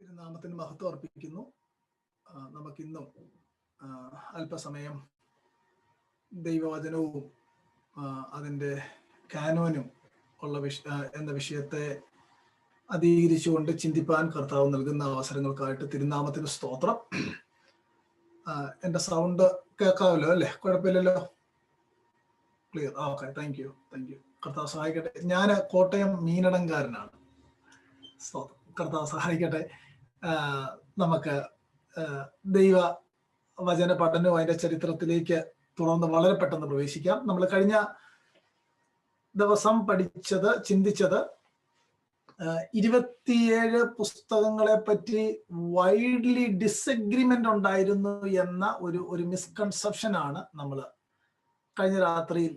തിരുനാമത്തിന് മഹത്വം അർപ്പിക്കുന്നു. നമുക്കിന്നും അല്പസമയം ദൈവവചനവും അതിൻ്റെ കാനോനും ഉള്ള എന്ന വിഷയത്തെ അധികരിച്ചുകൊണ്ട് ചിന്തിപ്പാൻ കർത്താവ് നൽകുന്ന അവസരങ്ങൾക്കായിട്ട് തിരുനാമത്തിന് സ്തോത്രം. എൻ്റെ സൗണ്ട് കേൾക്കാമല്ലോ അല്ലേ? കുഴപ്പമില്ലല്ലോ? ക്ലിയർ? Okay, thank U. കർത്താവ് സഹായിക്കട്ടെ. ഞാൻ കോട്ടയം മീനടങ്കാരനാണ്. സ്തോത്രം. കർത്താവ് സഹായിക്കട്ടെ. നമുക്ക് ദൈവ വചന പഠനവും അതിൻ്റെ ചരിത്രത്തിലേക്ക് തുടർന്ന് വളരെ പെട്ടെന്ന് പ്രവേശിക്കാം. നമ്മൾ കഴിഞ്ഞ ദിവസം ചിന്തിച്ചത് 27 പുസ്തകങ്ങളെ പറ്റി വൈഡ്ലി ഡിസഗ്രിമെന്റ് ഉണ്ടായിരുന്നു എന്ന ഒരു മിസ്കൺസെപ്ഷൻ ആണ് നമ്മൾ കഴിഞ്ഞ രാത്രിയിൽ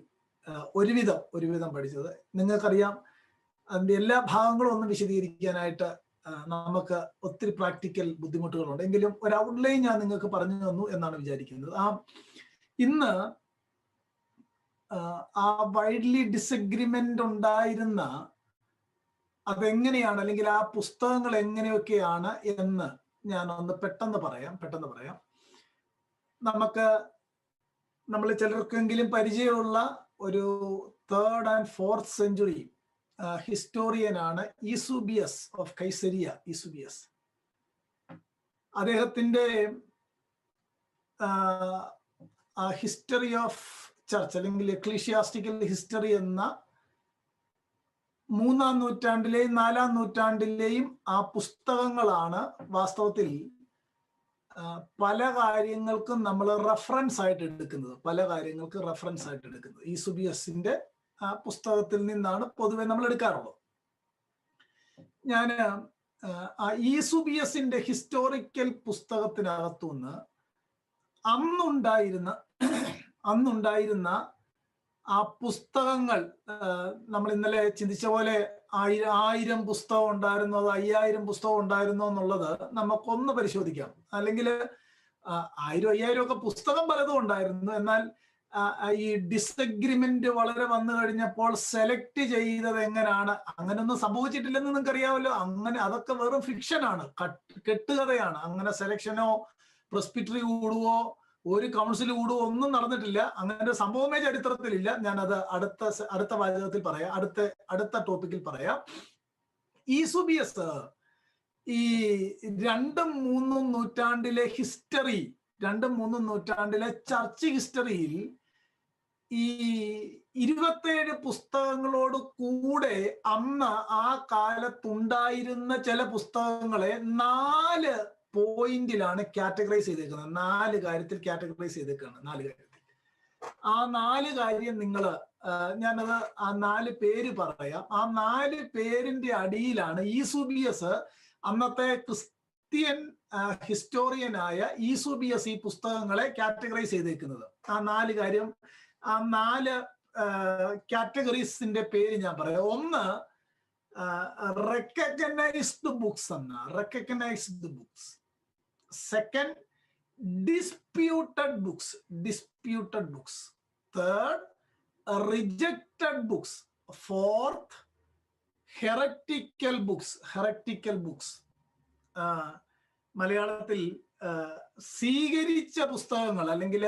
ഒരുവിധം പഠിച്ചത്. നിങ്ങൾക്കറിയാം, അതിൻ്റെ എല്ലാ ഭാഗങ്ങളും ഒന്നും വിശദീകരിക്കാനായിട്ട് നമുക്ക് ഒത്തിരി പ്രാക്ടിക്കൽ ബുദ്ധിമുട്ടുകളുണ്ട്. എങ്കിലും ഒരു ഔട്ട്ലൈൻ ഞാൻ നിങ്ങൾക്ക് പറഞ്ഞു തന്നു എന്നാണ് വിചാരിക്കുന്നത്. ഇന്ന് ആ വൈഡ്ലി ഡിസഗ്രിമെന്റ് ഉണ്ടായിരുന്ന അതെങ്ങനെയാണ്, അല്ലെങ്കിൽ ആ പുസ്തകങ്ങൾ എങ്ങനെയൊക്കെയാണ് എന്ന് ഞാൻ ഒന്ന് പെട്ടെന്ന് പറയാം. നമ്മൾ ചിലർക്കെങ്കിലും പരിചയമുള്ള ഒരു 3rd and 4th century ഹിസ്റ്റോറിയനാണ് ഈസുബിയസ് ഓഫ് കൈസരിയ. ഈസുബിയസ് അദ്ദേഹത്തിന്റെ ഹിസ്റ്ററി ഓഫ് ചർച്ച് അല്ലെങ്കിൽ എക്ലീഷ്യാസ്റ്റിക്കൽ ഹിസ്റ്ററി എന്ന 3ാം നൂറ്റാണ്ടിലെയും 4ാം നൂറ്റാണ്ടിലെയും ആ പുസ്തകങ്ങളാണ് വാസ്തവത്തിൽ പല കാര്യങ്ങൾക്കും നമ്മൾ റെഫറൻസ് ആയിട്ട് എടുക്കുന്നത്. ഈസുബിയസിന്റെ പുസ്തകത്തിൽ നിന്നാണ് പൊതുവെ നമ്മൾ എടുക്കാറുള്ളത്. ഞാൻ ഈസുബിയസിന്റെ ഹിസ്റ്റോറിക്കൽ പുസ്തകത്തിനകത്തുനിന്ന് അന്നുണ്ടായിരുന്ന ആ പുസ്തകങ്ങൾ, നമ്മൾ ഇന്നലെ ചിന്തിച്ച പോലെ 1000 പുസ്തകം ഉണ്ടായിരുന്നോ അതോ 5000 പുസ്തകം ഉണ്ടായിരുന്നോ എന്നുള്ളത് നമുക്കൊന്ന് പരിശോധിക്കാം. അല്ലെങ്കിൽ 1000-5000 ഒക്കെ പുസ്തകം പലതും ഉണ്ടായിരുന്നു. എന്നാൽ ഈ ഡിസഗ്രിമെന്റ് വളരെ വന്നു കഴിഞ്ഞപ്പോൾ സെലക്ട് ചെയ്തത് എങ്ങനെയാണ്? അങ്ങനെയൊന്നും സംഭവിച്ചിട്ടില്ലെന്ന് നിങ്ങൾക്ക് അറിയാമല്ലോ. അതൊക്കെ വെറും ഫിക്ഷനാണ്, കെട്ടുകഥയാണ്. അങ്ങനെ സെലക്ഷനോ പ്രസ്പിറ്ററി കൂടുവോ ഒരു കൗൺസിൽ കൂടുവോ ഒന്നും നടന്നിട്ടില്ല. അങ്ങനെ സംഭവമേ ചരിത്രത്തിലില്ല. ഞാനത് അടുത്ത വാചകത്തിൽ പറയാം, അടുത്ത ടോപ്പിക്കിൽ പറയാം. ഈസുബിയസ് ഈ 2-3 നൂറ്റാണ്ടിലെ ഹിസ്റ്ററി, 2-3 നൂറ്റാണ്ടിലെ ചർച്ച് ഹിസ്റ്ററിയിൽ ഈ 27 പുസ്തകങ്ങളോട് കൂടെ അന്ന് ആ കാലത്തുണ്ടായിരുന്ന ചില പുസ്തകങ്ങളെ 4 പോയിന്റിലാണ് കാറ്റഗറൈസ് ചെയ്തേക്കുന്നത്. 4 കാര്യത്തിൽ കാറ്റഗറൈസ് ചെയ്തേക്കാണ്. 4 കാര്യത്തിൽ. ആ 4 കാര്യം ഞാനത് ആ 4 പേര് പറയാം. ആ 4 പേരിന്റെ അടിയിലാണ് ഈസുബിയസ്, അന്നത്തെ ക്രിസ്ത്യൻ ഹിസ്റ്റോറിയനായ ഈസുബിയസ്, ഈ പുസ്തകങ്ങളെ കാറ്റഗറൈസ് ചെയ്തേക്കുന്നത്. ആ 4 കാര്യം, ആ 4 കാറ്റഗറീസിന്റെ പേര് ഞാൻ പറയാം. ഒന്ന്, recognised books. Second, disputed books. Third, rejected books. Fourth, heretical books. മലയാളത്തിൽ സ്വീകരിച്ച പുസ്തകങ്ങൾ അല്ലെങ്കിൽ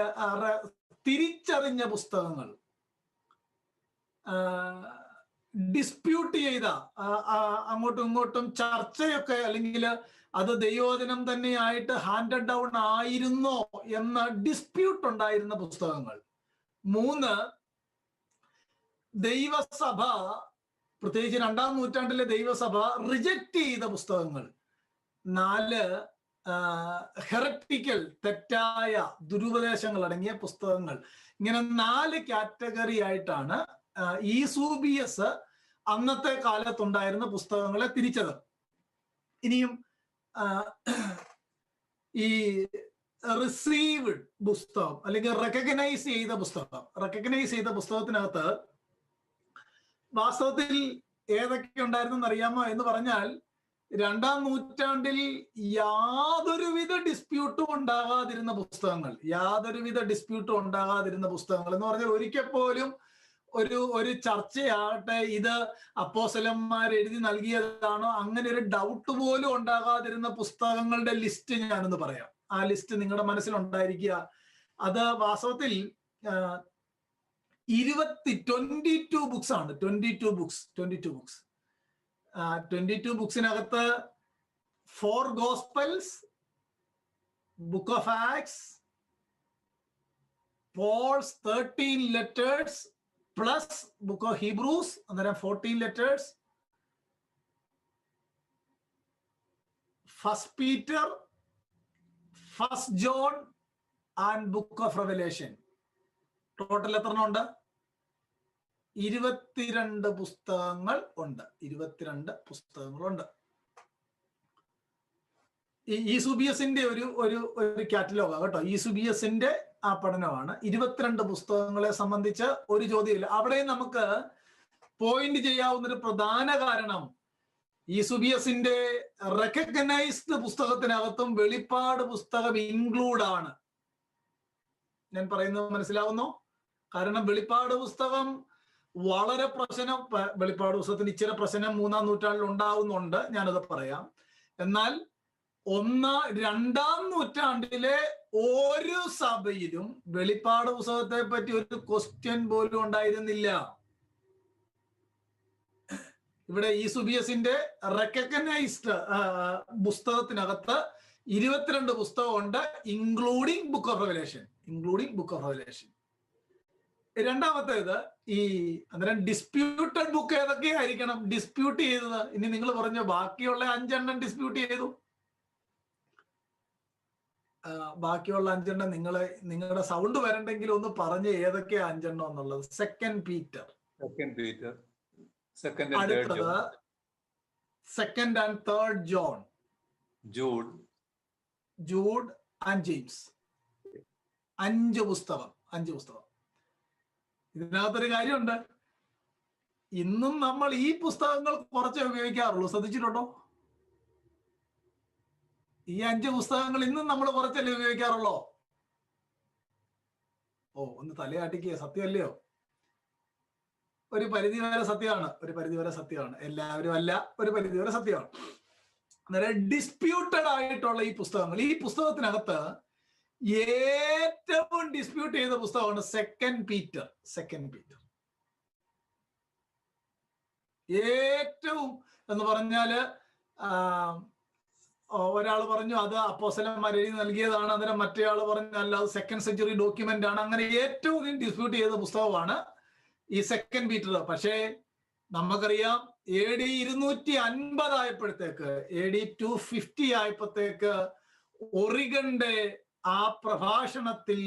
തിരിച്ചറിഞ്ഞ പുസ്തകങ്ങൾ, ഡിസ്പ്യൂട്ട് ചെയ്ത, അങ്ങോട്ടും ഇങ്ങോട്ടും ചർച്ചയൊക്കെ, അല്ലെങ്കിൽ അത് ദൈവവചനം തന്നെയായിട്ട് ഹാൻഡഡ് ഡൗൺ ആയിരുന്നോ എന്ന ഡിസ്പ്യൂട്ട് ഉണ്ടായിരുന്ന പുസ്തകങ്ങൾ. 3, ദൈവസഭ, പ്രത്യേകിച്ച് 2ാം നൂറ്റാണ്ടിലെ ദൈവസഭ റിജക്റ്റ് ചെയ്ത പുസ്തകങ്ങൾ. 4, ഹെററ്റിക്കൽ, തെറ്റായ ദുരുപദേശങ്ങൾ അടങ്ങിയ പുസ്തകങ്ങൾ. ഇങ്ങനെ 4 കാറ്റഗറി ആയിട്ടാണ് ഈസുബിയസ് അന്നത്തെ കാലത്തുണ്ടായിരുന്ന പുസ്തകങ്ങളെ തിരിച്ചത്. ഇനിയും ഈ റിസീവ്ഡ് പുസ്തകം അല്ലെങ്കിൽ റെക്കഗ്നൈസ് ചെയ്ത പുസ്തകത്തിനകത്ത് വാസ്തവത്തിൽ ഏതൊക്കെ ഉണ്ടായിരുന്നു അറിയാമോ എന്ന് പറഞ്ഞാൽ, 2ാം നൂറ്റാണ്ടിൽ യാതൊരുവിധ ഡിസ്പ്യൂട്ടും ഉണ്ടാകാതിരുന്ന പുസ്തകങ്ങൾ എന്ന് പറഞ്ഞാൽ ഒരിക്കൽ പോലും ഒരു ചർച്ചയാകട്ടെ, ഇത് അപ്പോസ്തലന്മാർ എഴുതി നൽകിയതാണോ, അങ്ങനെ ഒരു ഡൗട്ട് പോലും ഉണ്ടാകാതിരുന്ന പുസ്തകങ്ങളുടെ ലിസ്റ്റ് ഞാനൊന്ന് പറയാം. ആ ലിസ്റ്റ് നിങ്ങളുടെ മനസ്സിലുണ്ടായിരിക്കുക. അത് വാസ്തവത്തിൽ 22 ബുക്സ് ആണ്. 22 ബുക്സിനകത്ത് 4 gospels, book of acts, Paul's 13 letters plus book of Hebrews, അന്നേരം 14 letters, first Peter, first John and book of Revelation. Total എത്ര ഉണ്ട്? 22 പുസ്തകങ്ങൾ ഉണ്ട്. 22 പുസ്തകങ്ങളുണ്ട്. ഈസുബിയസിന്റെ ഒരു കാറ്റലോഗാണ് കേട്ടോ. ഈസുബിയസിന്റെ ആ പഠനമാണ്. 22 പുസ്തകങ്ങളെ സംബന്ധിച്ച് ഒരു ചോദ്യമില്ല. അവിടെയും നമുക്ക് പോയിന്റ് ചെയ്യാവുന്ന ഒരു പ്രധാന കാരണം, ഈസുബിയസിന്റെ റെക്കഗ്നൈസ്ഡ് പുസ്തകത്തിനകത്തും വെളിപ്പാട് പുസ്തകം ഇൻക്ലൂഡ് ആണ്. ഞാൻ പറയുന്നത് മനസ്സിലാവുന്നോ? കാരണം വെളിപ്പാട് പുസ്തകം വളരെ പ്രശ്നം, വെളിപ്പാട് പുസ്തകത്തിന് ഇച്ചിരി പ്രശ്നം 3-ാം നൂറ്റാണ്ടിൽ ഉണ്ടാവുന്നുണ്ട്, ഞാനത് പറയാം. എന്നാൽ 1-2 നൂറ്റാണ്ടിലെ ഒരു സഭയിലും വെളിപ്പാട് പുസ്തകത്തെ പറ്റി ഒരു ക്വസ്റ്റ്യൻ പോലും ഉണ്ടായിരുന്നില്ല. ഇവിടെ ഈസുബിയസിന്റെ റെക്കഗ്നൈസ്ഡ് പുസ്തകത്തിനകത്ത് 22 പുസ്തകമുണ്ട്, ഇൻക്ലൂഡിംഗ് ബുക്ക് ഓഫ് റെവലേഷൻ. രണ്ടാമത്തേത്, അന്നേരം ഡിസ്പ്യൂട്ടഡ് ബുക്ക് ഏതൊക്കെയായിരിക്കണം ഡിസ്പ്യൂട്ട് ചെയ്തത്? ഇനി നിങ്ങൾ പറഞ്ഞു ബാക്കിയുള്ള 5 എണ്ണം ഡിസ്പ്യൂട്ട് ചെയ്തു. ബാക്കിയുള്ള 5 എണ്ണം നിങ്ങളുടെ സൗണ്ട് വരണ്ടെങ്കിൽ ഒന്ന് പറഞ്ഞ് ഏതൊക്കെയാ 5 എണ്ണം എന്നുള്ളത്. സെക്കൻഡ് പീറ്റർ, അടുത്തത് second and third John, Jude and James. 5 പുസ്തകം. ഇതിനകത്തൊരു കാര്യമുണ്ട്, ഇന്നും നമ്മൾ ഈ പുസ്തകങ്ങൾ കുറച്ചേ ഉപയോഗിക്കാറുള്ളൂ. ശ്രദ്ധിച്ചിട്ടുണ്ടോ? ഈ 5 പുസ്തകങ്ങൾ ഇന്നും നമ്മൾ കുറച്ചല്ലേ ഉപയോഗിക്കാറുള്ളൂ? ഒന്ന് തലയാട്ടിക്കുക. സത്യമല്ലയോ? ഒരു പരിധി വരെ സത്യമാണ്. എല്ലാവരും അല്ല, ഒരു പരിധി വരെ സത്യമാണ്. അന്നേരം ഡിസ്പ്യൂട്ടഡ് ആയിട്ടുള്ള ഈ പുസ്തകങ്ങൾ, ഈ പുസ്തകത്തിനകത്ത് ഏറ്റവും ഡിസ്പ്യൂട്ട് ചെയ്ത പുസ്തകമാണ് സെക്കൻഡ് പീറ്റർ. ഏറ്റവും എന്ന് പറഞ്ഞാല് ഒരാൾ പറഞ്ഞു അത് അപ്പോസ്തലന്മാർ എഴുതി നൽകിയതാണ്, അന്നേരം മറ്റേ ആൾ പറഞ്ഞു അല്ല അത് 2nd സെഞ്ചുറി ഡോക്യുമെന്റ് ആണ്. അങ്ങനെ ഏറ്റവും ഡിസ്പ്യൂട്ട് ചെയ്ത പുസ്തകമാണ് ഈ സെക്കൻഡ് പീറ്റർ. പക്ഷേ നമുക്കറിയാം AD 250 ആയപ്പോഴത്തേക്ക്, AD 250 ആയപ്പോഴത്തേക്ക് ഒറിഗന്റെ ആ പ്രഭാഷണത്തിൽ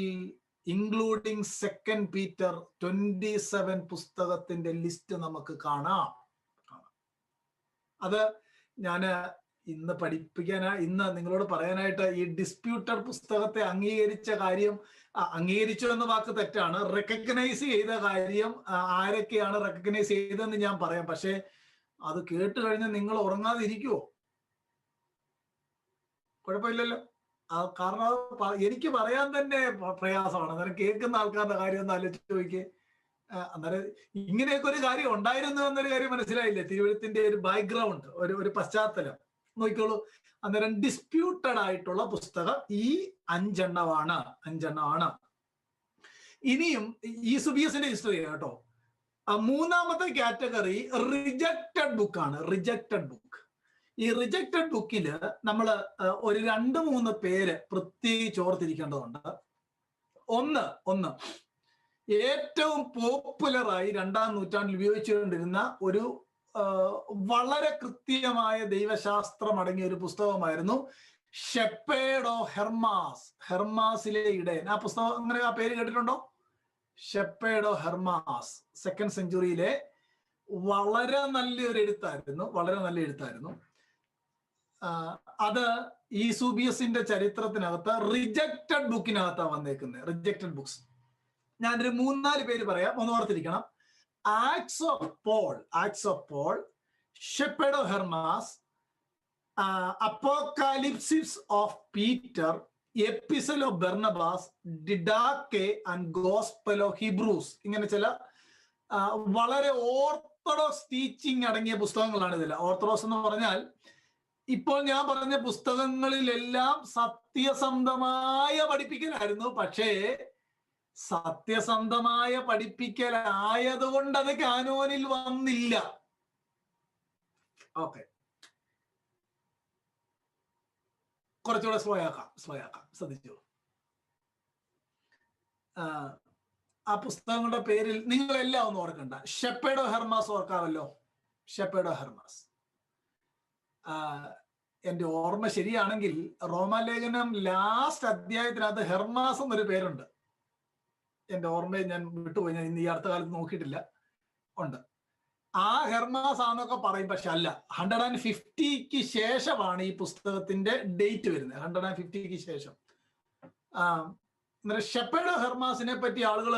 ഇൻക്ലൂഡിംഗ് സെക്കൻഡ് പീറ്റർ 27 പുസ്തകത്തിന്റെ ലിസ്റ്റ് നമുക്ക് കാണാം. അത് ഞാന് ഇന്ന് നിങ്ങളോട് പറയാനായിട്ട്, ഈ ഡിസ്പ്യൂട്ടഡ് പുസ്തകത്തെ അംഗീകരിച്ച കാര്യം, അംഗീകരിച്ചു എന്ന വാക്ക് തെറ്റാണ്, റെക്കഗ്നൈസ് ചെയ്ത കാര്യം ആരൊക്കെയാണ് റെക്കഗ്നൈസ് ചെയ്തതെന്ന് ഞാൻ പറയാം. പക്ഷെ അത് കേട്ട് കഴിഞ്ഞാൽ നിങ്ങൾ ഉറങ്ങാതിരിക്കുവോ? കുഴപ്പമില്ലല്ലോ. കാരണം എനിക്ക് പറയാൻ തന്നെ പ്രയാസമാണ്. അന്നേരം കേൾക്കുന്ന ആൾക്കാരുടെ കാര്യം ഒന്ന് ആലോചിച്ച് നോക്കിയേ. അന്നേരം ഇങ്ങനെയൊക്കെ ഒരു കാര്യം ഉണ്ടായിരുന്നു എന്നൊരു കാര്യം മനസ്സിലായില്ലേ? തിരുവഴുത്തിന്റെ ഒരു ബാക്ക്ഗ്രൗണ്ട്, ഒരു പശ്ചാത്തലം നോക്കിക്കോളൂ. അന്നേരം ഡിസ്പ്യൂട്ടഡ് ആയിട്ടുള്ള പുസ്തകം ഈ 5 എണ്ണമാണ്. ഇനിയും ഈസുബിയസിന്റെ ഹിസ്റ്ററി കേട്ടോ. 3-ാമത്തെ കാറ്റഗറി റിജക്റ്റഡ് ബുക്കാണ്. ഈ റിജക്റ്റഡ് ബുക്കിൽ നമ്മൾ ഒരു 2-3 പേര് പ്രത്യേകിച്ച് ഓർത്തിരിക്കേണ്ടതുണ്ട്. ഒന്ന് ഏറ്റവും പോപ്പുലറായി 2-ാം നൂറ്റാണ്ടിൽ ഉപയോഗിച്ചുകൊണ്ടിരുന്ന ഒരു വളരെ കൃത്യമായ ദൈവശാസ്ത്രം അടങ്ങിയ ഒരു പുസ്തകമായിരുന്നു ഷെപ്പേർഡ് ഓഫ് ഹെർമാസ്, ഹെർമാസിലെ ഇടയൻ. ആ പുസ്തകം അങ്ങനെ ആ പേര് കേട്ടിട്ടുണ്ടോ? ഷെപ്പേർഡ് ഓഫ് ഹെർമാസ് 2nd സെഞ്ചുറിയിലെ വളരെ നല്ലൊരു എഴുത്തായിരുന്നു. അത് ഈസുബിയസിന്റെ ചരിത്രത്തിനകത്ത് റിജക്റ്റഡ് ബുക്കിനകത്താണ് വന്നേക്കുന്നത്. റിജക്റ്റഡ് ബുക്സ് ഞാനൊരു 3-4 പേര് പറയാം, ഒന്ന് ഓർത്തിരിക്കണം. Acts of Paul, Shepherd of Hermas, Apocalypsis of Peter, Epistle of Barnabas, Didache and Gospel of Hebrews. ഇങ്ങനെ ചില വളരെ ഓർത്തഡോക്സ് ടീച്ചിങ് അടങ്ങിയ പുസ്തകങ്ങളാണ് ഇതിൽ. ഓർത്തഡോക്സ് എന്ന് പറഞ്ഞാൽ ഇപ്പോൾ ഞാൻ പറഞ്ഞ പുസ്തകങ്ങളിലെല്ലാം സത്യസന്ധമായ പഠിപ്പിക്കലായിരുന്നു. പക്ഷേ സത്യസന്ധമായ പഠിപ്പിക്കലായതുകൊണ്ട് അത് കാനോനിൽ വന്നില്ല. ഓക്കെ, കുറച്ചുകൂടെ സ്ലോ ആക്കാം ശ്രദ്ധിച്ചു. ആ പുസ്തകങ്ങളുടെ പേരിൽ നിങ്ങളെല്ലാം ഒന്ന് ഓർക്കണ്ട. ഷെപ്പേർഡ് ഓഫ് ഹെർമാസ് ഓർക്കാമല്ലോ. Shepherd of Hermas. എന്റെ ഓർമ്മ ശരിയാണെങ്കിൽ റോമാലേഖനം ലാസ്റ്റ് അധ്യായത്തിനകത്ത് ഹെർമാസ് എന്നൊരു പേരുണ്ട്. എന്റെ ഓർമ്മയെ ഞാൻ വിട്ടുപോയി, ഞാൻ ഇന്ന് ഈ അടുത്ത കാലത്ത് നോക്കിയിട്ടില്ല. ഉണ്ട്, ആ ഹെർമാസ് ആണെന്നൊക്കെ പറയും, പക്ഷെ അല്ല. 150ക്ക് ശേഷമാണ് ഈ പുസ്തകത്തിന്റെ ഡേറ്റ് വരുന്നത്. 150ക്ക് ശേഷം. ഷെപ്പേർഡ് ഓഫ് ഹെർമാസിനെ പറ്റി ആളുകൾ,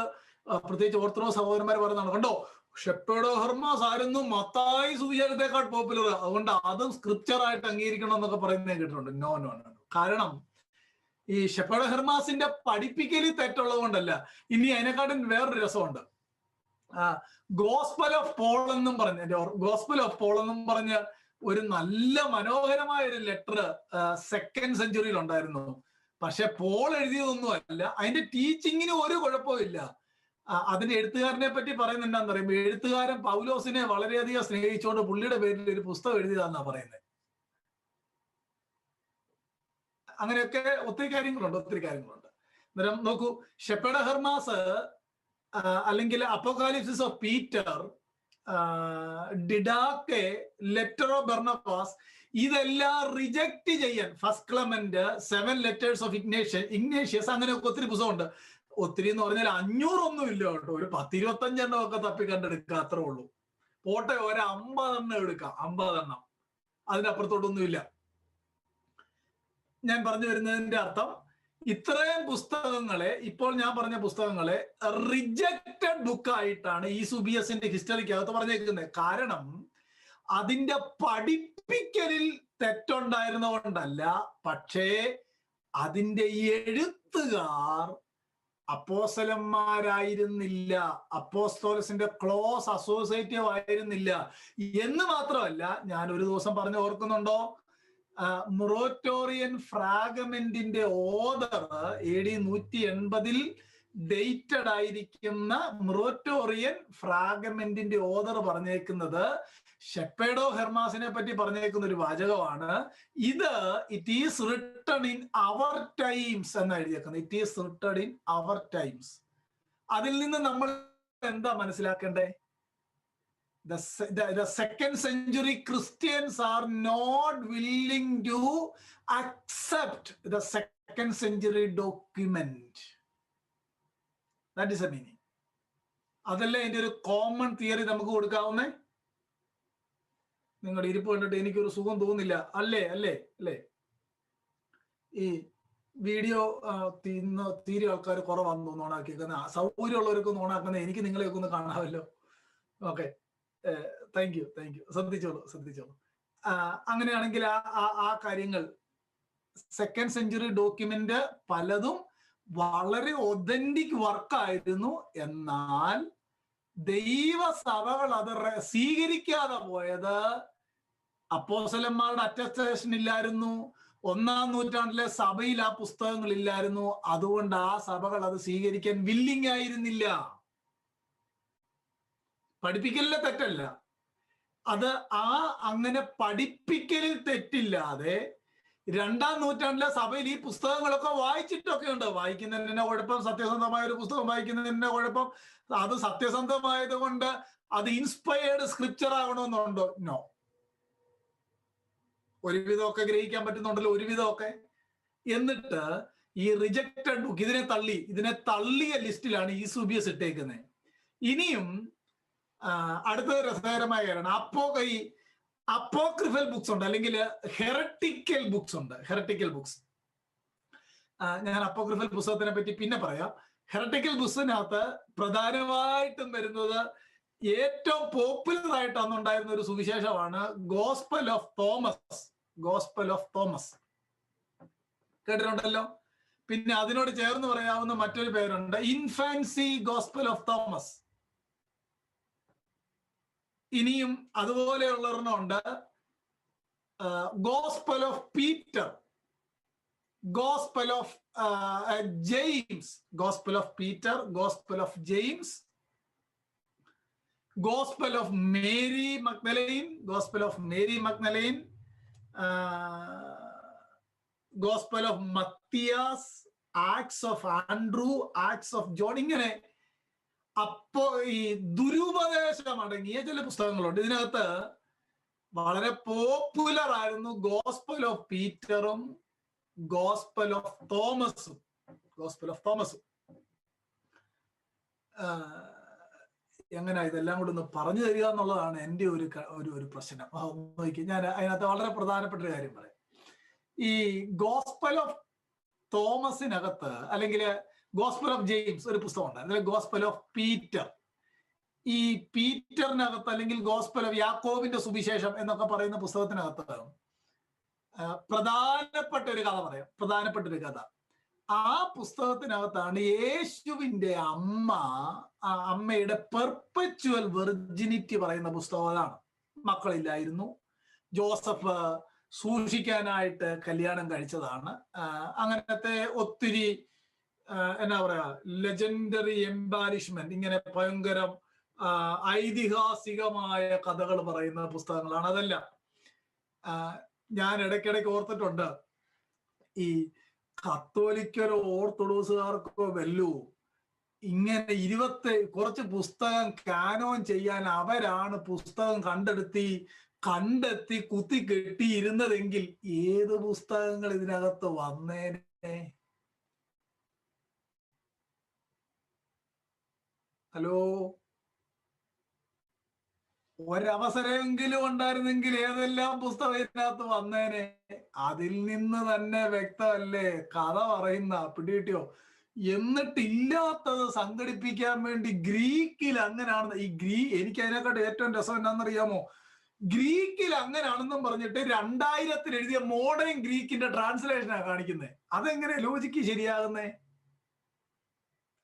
പ്രത്യേകിച്ച് ഓർത്തഡോക്സ് സഹോദരന്മാർ പറയുന്നതാണ്, കണ്ടോ ഷെപ്പേർഡ് ഓഫ് ഹെർമാസ് ആയിരുന്നു മത്തായി സുവിശേഷത്തെക്കാൾ പോപ്പുലർ, അതുകൊണ്ട് അതും സ്ക്രിപ്ചർ ആയിട്ട് അംഗീകരിക്കണം എന്നൊക്കെ പറയുന്നത് കേട്ടിട്ടുണ്ട്. നോ. കാരണം ഈ ഷെപ്പേർഡ് ഓഫ് ഹെർമാസിന്റെ പഠിപ്പിക്കലിൽ തെറ്റുള്ളത് കൊണ്ടല്ല. ഇനി അതിനെക്കാട്ടും വേറൊരു രസമുണ്ട്. ഗോസ്പൽ ഓഫ് പോൾ എന്നും പറഞ്ഞ് ഒരു നല്ല മനോഹരമായ ഒരു ലെറ്റർ 2nd സെഞ്ചുറിയിൽ ഉണ്ടായിരുന്നു. പക്ഷെ പോൾ എഴുതിയതൊന്നും അല്ല. അതിന്റെ ടീച്ചിങ്ങിന് ഒരു കുഴപ്പവും ഇല്ല. അതിന്റെ എഴുത്തുകാരനെ പറ്റി പറയുന്നത് എന്താന്ന് പറയുമ്പോൾ, എഴുത്തുകാരൻ പൗലോസിനെ വളരെയധികം സ്നേഹിച്ചുകൊണ്ട് പുള്ളിയുടെ പേരിൽ ഒരു പുസ്തകം എഴുതിയതാന്നാ പറയുന്നത്. അങ്ങനെയൊക്കെ ഒത്തിരി കാര്യങ്ങളുണ്ട്. അന്നേരം നോക്കൂ, ഷെപ്പേർഡ് ഓഫ് ഹെർമാസ് അല്ലെങ്കിൽ Apocalypsis of Peter, Didache, letter of Barnabas, ഇതെല്ലാം റിജക്ട് ചെയ്യാൻ First Clement, 7 letters of Ignatius, അങ്ങനെയൊക്കെ ഒത്തിരി പുസ്തകമുണ്ട്. ഒത്തിരി എന്ന് പറഞ്ഞാൽ 500 ഒന്നും ഇല്ല കേട്ടോ. ഒരു 10-25 എണ്ണം ഒക്കെ തപ്പി കണ്ടെടുക്കുക, അത്രേ ഉള്ളൂ. പോട്ടെ, ഒരു 50 എണ്ണം എടുക്കാം, 50 എണ്ണം, അതിനപ്പുറത്തോട്ടൊന്നും ഇല്ല. ഞാൻ പറഞ്ഞു വരുന്നതിന്റെ അർത്ഥം, ഇത്രയും പുസ്തകങ്ങളെ, ഇപ്പോൾ ഞാൻ പറഞ്ഞ പുസ്തകങ്ങളെ റിജക്റ്റഡ് ബുക്കായിട്ടാണ് ഈസുബിയസിന്റെ ഹിസ്റ്ററിക്കകത്ത് പറഞ്ഞേക്കുന്നത്. കാരണം അതിന്റെ പഠിപ്പിക്കലിൽ തെറ്റുണ്ടായിരുന്നതുകൊണ്ടല്ല, പക്ഷേ അതിന്റെ എഴുത്തുകാർ അപ്പോസ്തലന്മാരായിരുന്നില്ല, അപ്പോസ്തോലസിന്റെ ക്ലോസ് അസോസിയേറ്റീവ് ആയിരുന്നില്ല എന്ന് മാത്രമല്ല, ഞാൻ ഒരു ദിവസം പറഞ്ഞു ഓർക്കുന്നുണ്ടോ, മൊറോറ്റോറിയൻ ഫ്രാഗമെന്റിന്റെ ഓദർ AD 180 ഡേറ്റഡ് ആയിരിക്കുന്ന മൊറോറ്റോറിയൻ ഫ്രാഗമെന്റിന്റെ ഓദർ പറഞ്ഞേക്കുന്നത്, ഷെപ്പേർഡ് ഓഫ് ഹെർമാസിനെ പറ്റി പറഞ്ഞേക്കുന്ന ഒരു വാചകമാണ്. It is written in our times എന്ന് എഴുതിയേക്കുന്നത്. It is written in our times. അതിൽ നിന്ന് നമ്മൾ എന്താ മനസ്സിലാക്കണ്ടേ? The 2nd century Christians are not willing to accept the 2nd century document. That is the meaning. അതല്ലേ എൻ്റെ ഒരു കോമൺ തിയറി നമുക്ക് കൊടുക്കാവുന്നേ. നിങ്ങളുടെ ഇരിപ്പ് കണ്ടിട്ട് എനിക്കൊരു സുഖം തോന്നുന്നില്ല, അല്ലേ? ഈ വീഡിയോ തീരെ ആൾക്കാർ കുറവാണെന്ന് തോന്നുന്നു ഓണാക്കിയേക്കുന്ന. സൗകര്യമുള്ളവരൊക്കെ ഒന്ന് ഓണാക്കുന്നത്, എനിക്ക് നിങ്ങളെയൊക്കെ ഒന്ന് കാണാമല്ലോ. Okay, thank you. ശ്രദ്ധിച്ചോളൂ. അങ്ങനെയാണെങ്കിൽ ആ കാര്യങ്ങൾ, 2nd സെഞ്ചുറി ഡോക്യുമെന്റ് പലതും വളരെ ഒതന്റിക് വർക്കായിരുന്നു. എന്നാൽ ദൈവസഭകൾ അത് സ്വീകരിക്കാതെ പോയത് അപ്പോസ്തലന്മാരുടെ അറ്റസ്റ്റേഷൻ ഇല്ലായിരുന്നു. 1-ാം നൂറ്റാണ്ടിലെ സഭയിൽ ആ പുസ്തകങ്ങൾ ഇല്ലായിരുന്നു. അതുകൊണ്ട് ആ സഭകൾ അത് സ്വീകരിക്കാൻ വില്ലിങ് ആയിരുന്നില്ല. പഠിപ്പിക്കലിലെ തെറ്റല്ല അത്. അങ്ങനെ പഠിപ്പിക്കലിൽ തെറ്റില്ലാതെ 2-ാം നൂറ്റാണ്ടിലെ സഭയിൽ ഈ പുസ്തകങ്ങളൊക്കെ വായിച്ചിട്ടൊക്കെ ഉണ്ട്. വായിക്കുന്നതിന് കുഴപ്പം, സത്യസന്ധമായ ഒരു പുസ്തകം വായിക്കുന്നതിന് കുഴപ്പം. അത് സത്യസന്ധമായത് കൊണ്ട് അത് ഇൻസ്പയർഡ് സ്ക്രിപ്ചർ ആകണമെന്നുണ്ടോ? നോ. ഒരുവിധമൊക്കെ ഗ്രഹിക്കാൻ പറ്റുന്നുണ്ടല്ലോ, ഒരുവിധമൊക്കെ. എന്നിട്ട് ഈ റിജക്റ്റഡ് ബുക്ക്, ഇതിനെ തള്ളിയ ലിസ്റ്റിലാണ് ഈസുബിയസ് ഇട്ടേക്കുന്നത്. ഇനിയും അടുത്തത് രസകരമായ കാര്യമാണ്, അപ്പോക്രിഫൽ ബുക്സ് ഉണ്ട്, അല്ലെങ്കിൽ ഹെററ്റിക്കൽ ബുക്സ് ഉണ്ട്. ഞാൻ അപ്പോക്രിഫൽ പുസ്തകത്തിനെ പറ്റി പിന്നെ പറയാം. ഹെററ്റിക്കൽ ബുക്സിനകത്ത് പ്രധാനമായിട്ടും വരുന്നത്, ഏറ്റവും പോപ്പുലർ ആയിട്ട് അന്നുണ്ടായിരുന്ന ഒരു സുവിശേഷമാണ് ഗോസ്പൽ ഓഫ് തോമസ്. കേട്ടിട്ടുണ്ടല്ലോ. പിന്നെ അതിനോട് ചേർന്ന് പറയാവുന്ന മറ്റൊരു പേരുണ്ട്, ഇൻഫാൻസി ഗോസ്പൽ ഓഫ് തോമസ്. ഇനിയും അതുപോലെയുള്ള ഒരെണ്ണമുണ്ട്, gospel of Peter, gospel of James, gospel of Peter, gospel of James, gospel of Mary Magdalene, gospel of Mary Magdalene, gospel of Matthias, acts of Andrew, acts of John. ഇങ്ങനെ അപ്പോ ഈ ദുരുപദേശം അടങ്ങിയ ചില പുസ്തകങ്ങളുണ്ട്. ഇതിനകത്ത് വളരെ പോപ്പുലർ ആയിരുന്നു ഗോസ്പൽ ഓഫ് പീറ്ററും ഗോസ്പൽ ഓഫ് തോമസും. ഗോസ്പൽ ഓഫ് തോമസും എങ്ങനെ ഇതെല്ലാം കൂടെ ഒന്ന് പറഞ്ഞു തരിക എന്നുള്ളതാണ് എൻ്റെ ഒരു പ്രശ്നം. നോക്കി, ഞാൻ അതിനകത്ത് വളരെ പ്രധാനപ്പെട്ട ഒരു കാര്യം പറയാം. ഈ ഗോസ്പൽ ഓഫ് തോമസിനകത്ത്, അല്ലെങ്കിൽ ഗോസ്പൽ ഓഫ് ജെയിംസ് ഒരു പുസ്തകമുണ്ട്, അതിൽ ഗോസ്പൽ ഓഫ് പീറ്റർ, ഈ പീറ്ററിനകത്ത് അല്ലെങ്കിൽ ഗോസ്പൽ ഓഫ് യാക്കോബിന്റെ സുവിശേഷം എന്നൊക്കെ പറയുന്ന പുസ്തകത്തിനകത്ത് പ്രധാനപ്പെട്ട ഒരു കഥ പറയാം. പ്രധാനപ്പെട്ട ഒരു കഥ, ആ പുസ്തകത്തിനകത്താണ് യേശുവിന്റെ അമ്മയുടെ പെർപ്പച്വൽ വെർജിനിറ്റി പറയുന്ന പുസ്തകം. അതാണ്. മക്കളില്ലായിരുന്നു, ജോസഫ് സൂക്ഷിക്കാനായിട്ട് കല്യാണം കഴിച്ചതാണ്. അങ്ങനത്തെ ഒത്തിരി എന്നാ പറയാ, ലെജൻഡറി എംബാരിഷ്മെന്റ്, ഇങ്ങനെ ഭയങ്കര ഐതിഹാസികമായ കഥകൾ പറയുന്ന പുസ്തകങ്ങളാണ് അതെല്ലാം. ഞാൻ ഇടയ്ക്കിടയ്ക്ക് ഓർത്തിട്ടുണ്ട്, ഈ കത്തോലിക്കരോ ഓർത്തഡോക്സുകാർക്കോ വല്ലൂ ഇങ്ങനെ കുറച്ച് പുസ്തകം കാനോൻ ചെയ്യാൻ അവരാണ് പുസ്തകം കണ്ടെത്തി കുത്തി കെട്ടിയിരുന്നതെങ്കിൽ ഏത് പുസ്തകങ്ങൾ ഇതിനകത്ത് വന്നേനെ? ഹലോ, ഒരവസരമെങ്കിലും ഉണ്ടായിരുന്നെങ്കിൽ ഏതെല്ലാം പുസ്തകം ഇതിനകത്ത് വന്നേനെ? അതിൽ നിന്ന് തന്നെ വ്യക്തമല്ലേ കഥ പറയുന്ന, പിടികിട്ടിയോ? എന്നിട്ടില്ലാത്തത് സംഘടിപ്പിക്കാൻ വേണ്ടി ഗ്രീക്കിൽ അങ്ങനെയാണെന്ന്, എനിക്ക് അതിനെക്കാട്ട് ഏറ്റവും രസം എന്നാണെന്നറിയാമോ? ഗ്രീക്കിൽ അങ്ങനെയാണെന്നും പറഞ്ഞിട്ട് 2000 എഴുതിയ മോഡേൺ ഗ്രീക്കിന്റെ ട്രാൻസ്ലേഷനാണ് കാണിക്കുന്നത്. അതെങ്ങനെ ലോജിക്ക് ശരിയാകുന്നേ?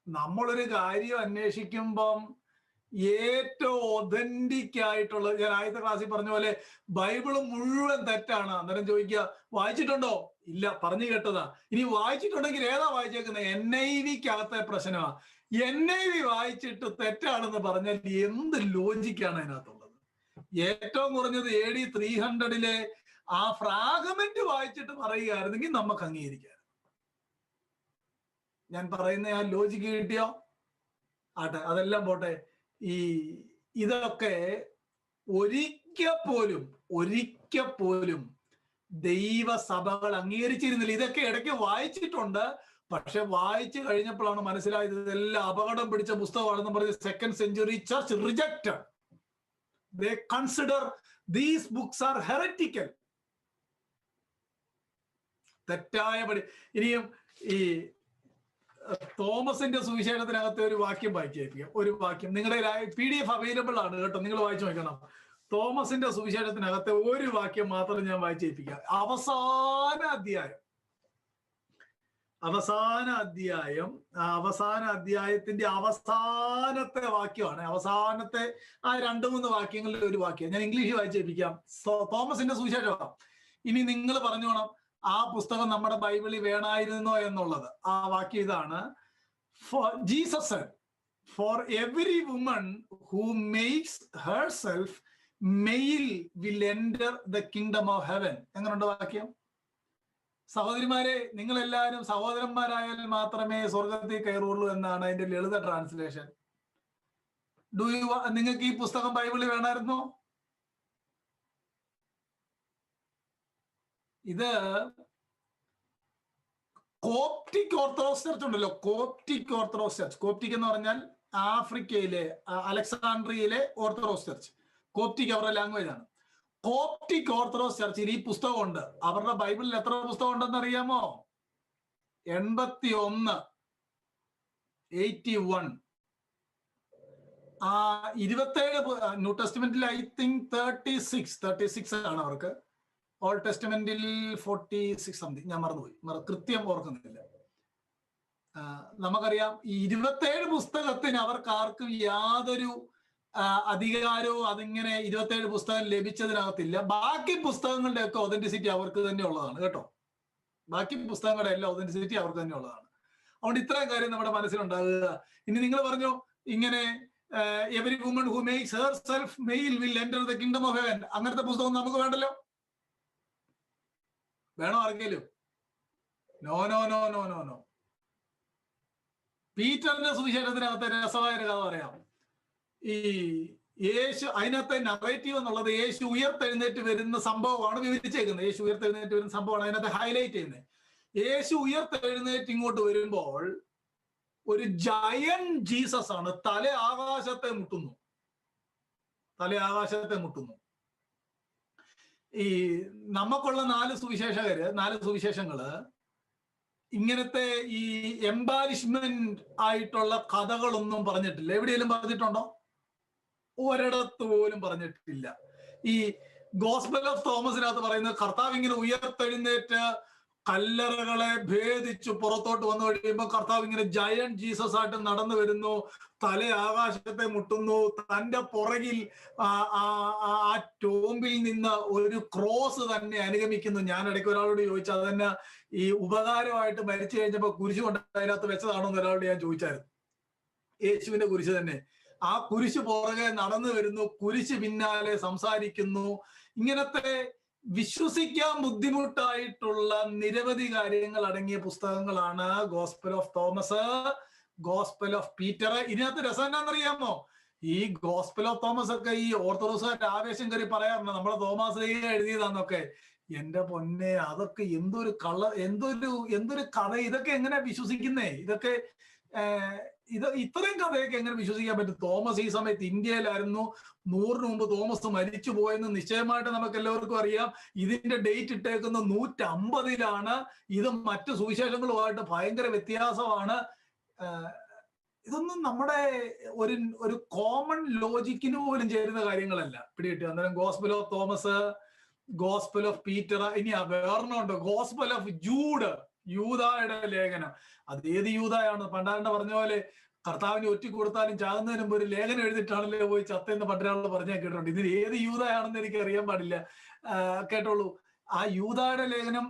നമ്മളൊരു കാര്യം അന്വേഷിക്കുമ്പം ഏറ്റവും ഒതന്റിക് ആയിട്ടുള്ള, ഞാൻ ആദ്യത്തെ ക്ലാസ്സിൽ പറഞ്ഞ പോലെ ബൈബിള് മുഴുവൻ തെറ്റാണ്. അന്നേരം ചോദിക്കുക, വായിച്ചിട്ടുണ്ടോ? ഇല്ല, പറഞ്ഞു കേട്ടതാ. ഇനി വായിച്ചിട്ടുണ്ടെങ്കിൽ ഏതാ വായിച്ചേക്കുന്നത്? NIV-ക്കകത്തെ പ്രശ്നമാണ്. NIV വായിച്ചിട്ട് തെറ്റാണെന്ന് പറഞ്ഞാൽ എന്ത് ലോജിക്കാണ് അതിനകത്തുള്ളത്? ഏറ്റവും കുറഞ്ഞത് AD 300 ആ ഫ്രാഗ്മെന്റ് വായിച്ചിട്ട് പറയുകയായിരുന്നെങ്കിൽ നമുക്ക് അംഗീകരിക്കാം. ഞാൻ പറയുന്ന ആ ലോജിക്ക് കിട്ടിയോ? ആട്ടെ, അതെല്ലാം പോട്ടെ. ഇതൊക്കെ ഒരിക്കൽ പോലും ദൈവസഭകൾ അംഗീകരിച്ചിരുന്നില്ല. ഇതൊക്കെ ഇടയ്ക്ക് വായിച്ചിട്ടുണ്ട്, പക്ഷെ വായിച്ചു കഴിഞ്ഞപ്പോഴാണ് മനസ്സിലായത് ഇതെല്ലാം അപകടം പിടിച്ച പുസ്തകമാണെന്ന് പറഞ്ഞ് second century church rejected. They consider these books are heretical. തെറ്റായ പടി. ഇനിയും ഈ തോമസിന്റെ സുവിശേഷത്തിനകത്തെ ഒരു വാക്യം വായിക്കാം. ഒരു വാക്യം നിങ്ങളുടെ PDF അവൈലബിൾ ആണ് കേട്ടോ, നിങ്ങൾ വായിച്ചു നോക്കണം. തോമസിന്റെ സുവിശേഷത്തിനകത്തെ ഒരു വാക്യം മാത്രം ഞാൻ വായിച്ചേൽപ്പിക്കാം. അവസാന അധ്യായത്തിന്റെ അവസാനത്തെ വാക്യമാണ്. അവസാനത്തെ ആ 2-3 വാക്യങ്ങളിൽ ഒരു വാക്യം ഞാൻ ഇംഗ്ലീഷിൽ വായിച്ചേൽപ്പിക്കാം. തോമസിന്റെ സുവിശേഷം. ഇനി നിങ്ങൾ പറഞ്ഞോണം ആ പുസ്തകം നമ്മുടെ ബൈബിളിൽ വേണമായിരുന്നോ എന്നുള്ളത്. ആ വാക്യം ഇതാണ്: Jesus said, for every woman who makes herself male will enter the kingdom of heaven. എങ്ങനെയുണ്ട് വാക്യം? സഹോദരിമാരെ, നിങ്ങളെല്ലാവരും സഹോദരന്മാരായാൽ മാത്രമേ സ്വർഗത്തിൽ കയറുള്ളൂ എന്നാണ് അതിന്റെ ലളിത ട്രാൻസ്ലേഷൻ. നിങ്ങൾക്ക് ഈ പുസ്തകം ബൈബിളിൽ വേണമായിരുന്നോ? ഇത് കോപ്റ്റിക് ഓർത്തഡോക്സ് ചർച്ച് ഉണ്ടല്ലോ, കോപ്റ്റിക് ഓർത്തഡോക്സ് ചർച്ച്. കോപ്റ്റിക് എന്ന് പറഞ്ഞാൽ ആഫ്രിക്കയിലെ അലക്സാണ്ട്രിയയിലെ ഓർത്തഡോക്സ് ചർച്ച്. കോപ്റ്റിക് അവരുടെ ലാംഗ്വേജ് ആണ്. കോപ്റ്റിക് ഓർത്തഡോക്സ് ചർച്ചിൽ ഈ പുസ്തകമുണ്ട്. അവരുടെ ബൈബിളിൽ എത്ര പുസ്തകം ഉണ്ടെന്ന് അറിയാമോ? 81. 27 ന്യൂ ടെസ്റ്റ്മെന്റിൽ ഐ തിങ്ക് 36 ആണ് അവർക്ക്. ഓൾഡ് ടെസ്റ്റ്മെന്റിൽ 46 സംതിങ്, ഞാൻ മറന്നുപോയി, കൃത്യം ഓർക്കുന്നില്ല. നമുക്കറിയാം ഈ 27 പുസ്തകത്തിന് അവർക്ക് ആർക്കും യാതൊരു അധികാരവും അതിങ്ങനെ 27 പുസ്തകം ലഭിച്ചതിനകത്തില്ല. ബാക്കി പുസ്തകങ്ങളുടെ ഒക്കെ ഒതന്റിസിറ്റി അവർക്ക് തന്നെ ഉള്ളതാണ് കേട്ടോ. ബാക്കി പുസ്തകങ്ങളുടെ എല്ലാം ഒതന്റിസിറ്റി അവർക്ക് തന്നെ ഉള്ളതാണ്. അതുകൊണ്ട് ഇത്രയും കാര്യം നമ്മുടെ മനസ്സിലുണ്ടാകുക. ഇനി നിങ്ങൾ പറഞ്ഞു ഇങ്ങനെ every woman who makes herself male will enter the kingdom of heaven. അങ്ങനത്തെ പുസ്തകം നമുക്ക് വേണ്ടല്ലോ. വേണോ ആർക്കെങ്കിലും? No no no no no no. പീറ്ററിന്റെ സുവിശേഷത്തിനകത്ത് രസമായ ഒരു കഥ പറയാം. ഈ യേശു, അതിനകത്തെ നറേറ്റീവ് എന്നുള്ളത് യേശു ഉയർത്തെഴുന്നേറ്റ് വരുന്ന സംഭവമാണ് വിവരിച്ചേക്കുന്നത്. യേശു ഉയർത്തെഴുന്നേറ്റ് വരുന്ന സംഭവമാണ് അതിനകത്ത് ഹൈലൈറ്റ് ചെയ്യുന്നത്. യേശു ഉയർത്തെഴുന്നേറ്റ് ഇങ്ങോട്ട് വരുമ്പോൾ ഒരു ജയൻ ജീസസ് ആണ്. തല ആകാശത്തെ മുട്ടുന്നു. ഈ നമുക്കുള്ള 4 സുവിശേഷങ്ങള് ഇങ്ങനത്തെ ഈ എംബാരിഷ്മെന്റ് ആയിട്ടുള്ള കഥകളൊന്നും പറഞ്ഞിട്ടില്ല. എവിടെയെങ്കിലും പറഞ്ഞിട്ടുണ്ടോ? ഒരിടത്ത് പോലും പറഞ്ഞിട്ടില്ല. ഈ ഗോസ്പൽ ഓഫ് തോമസിനകത്ത് പറയുന്നത് കർത്താവ് ഇങ്ങനെ ഉയർത്തെഴുന്നേറ്റ് കല്ലറകളെ ഭേദിച്ചു പുറത്തോട്ട് വന്നു കഴിയുമ്പോൾ കർത്താവ് ഇങ്ങനെ ജയൻ ജീസസ് ആയിട്ട് നടന്നു വരുന്നു, തല ആകാശത്തെ മുട്ടുന്നു, തന്റെ പുറകിൽ ആ ടോമ്പിൽ നിന്ന് ഒരു ക്രോസ് തന്നെ അനുഗമിക്കുന്നു. ഞാൻ ഇടയ്ക്ക് ഒരാളോട് ചോദിച്ചു, അത് തന്നെ ഈ ഉപകാരമായിട്ട് മരിച്ചു കഴിഞ്ഞപ്പോൾ കുരിശ് കൊണ്ട് അതിനകത്ത് വെച്ചതാണോ എന്ന് ഒരാളോട് ഞാൻ ചോദിച്ചായിരുന്നു. യേശുവിന്റെ കുരിശ് തന്നെ. ആ കുരിശ് പുറകെ നടന്നു വരുന്നു, കുരിശ് പിന്നാലെ സംസാരിക്കുന്നു. ഇങ്ങനത്തെ വിശ്വസിക്കാൻ ബുദ്ധിമുട്ടായിട്ടുള്ള നിരവധി കാര്യങ്ങൾ അടങ്ങിയ പുസ്തകങ്ങളാണ് gospel of Thomas, gospel of Peter. ഇതിനകത്ത് രസം എന്താണെന്നറിയാമോ? ഈ ഗോസ്പൽ ഓഫ് തോമസ് ഒക്കെ ഈ ഓർത്തഡോക്സുകാരുടെ ആവേശം കയറി പറയാറുണ്ട് നമ്മളെ തോമസ് എഴുതിയതാന്നൊക്കെ. എന്റെ പൊന്നെ, അതൊക്കെ എന്തൊരു കഥ! ഇതൊക്കെ എങ്ങനെ വിശ്വസിക്കുന്നേ? ഇതൊക്കെ ഇത്രയും കഥയൊക്കെ എങ്ങനെ വിശ്വസിക്കാൻ പറ്റും? തോമസ് ഈ സമയത്ത് ഇന്ത്യയിലായിരുന്നു. 100 മുമ്പ് തോമസ് മരിച്ചു പോയെന്ന് നിശ്ചയമായിട്ട് നമുക്ക് എല്ലാവർക്കും അറിയാം. ഇതിന്റെ ഡേറ്റ് ഇട്ടേക്കുന്ന 150-ലാണ്. ഇത് മറ്റു സുവിശേഷങ്ങളുമായിട്ട് ഭയങ്കര വ്യത്യാസമാണ്. ഇതൊന്നും നമ്മുടെ ഒരു കോമൺ ലോജിക്കിന് പോലും ചേരുന്ന കാര്യങ്ങളല്ല. പിടികിട്ടി? അന്നേരം gospel of Thomas, gospel of Peter, ഇനി വേറെണ്ണമുണ്ട് ഗോസ്പൽ ഓഫ് ജൂഡ്, യൂദായുടെ ലേഖനം. അത് ഏത് യൂദായാണ്? പണ്ടാരണ്ട പറഞ്ഞ പോലെ കർത്താവിനെ ഒറ്റ കൊടുത്താലും ചാകുന്നതിന് മുമ്പ് ഒരു ലേഖനം എഴുതിയിട്ടാണല്ലോ പോയി ചത്തെന്ന് പണ്ടൊരാൾ പറഞ്ഞാൽ കേട്ടിട്ടുണ്ട്. ഇതിന് ഏത് യൂദായാണെന്ന് എനിക്ക് അറിയാൻ പാടില്ല. കേട്ടോളൂ, ആ യൂദായുടെ ലേഖനം,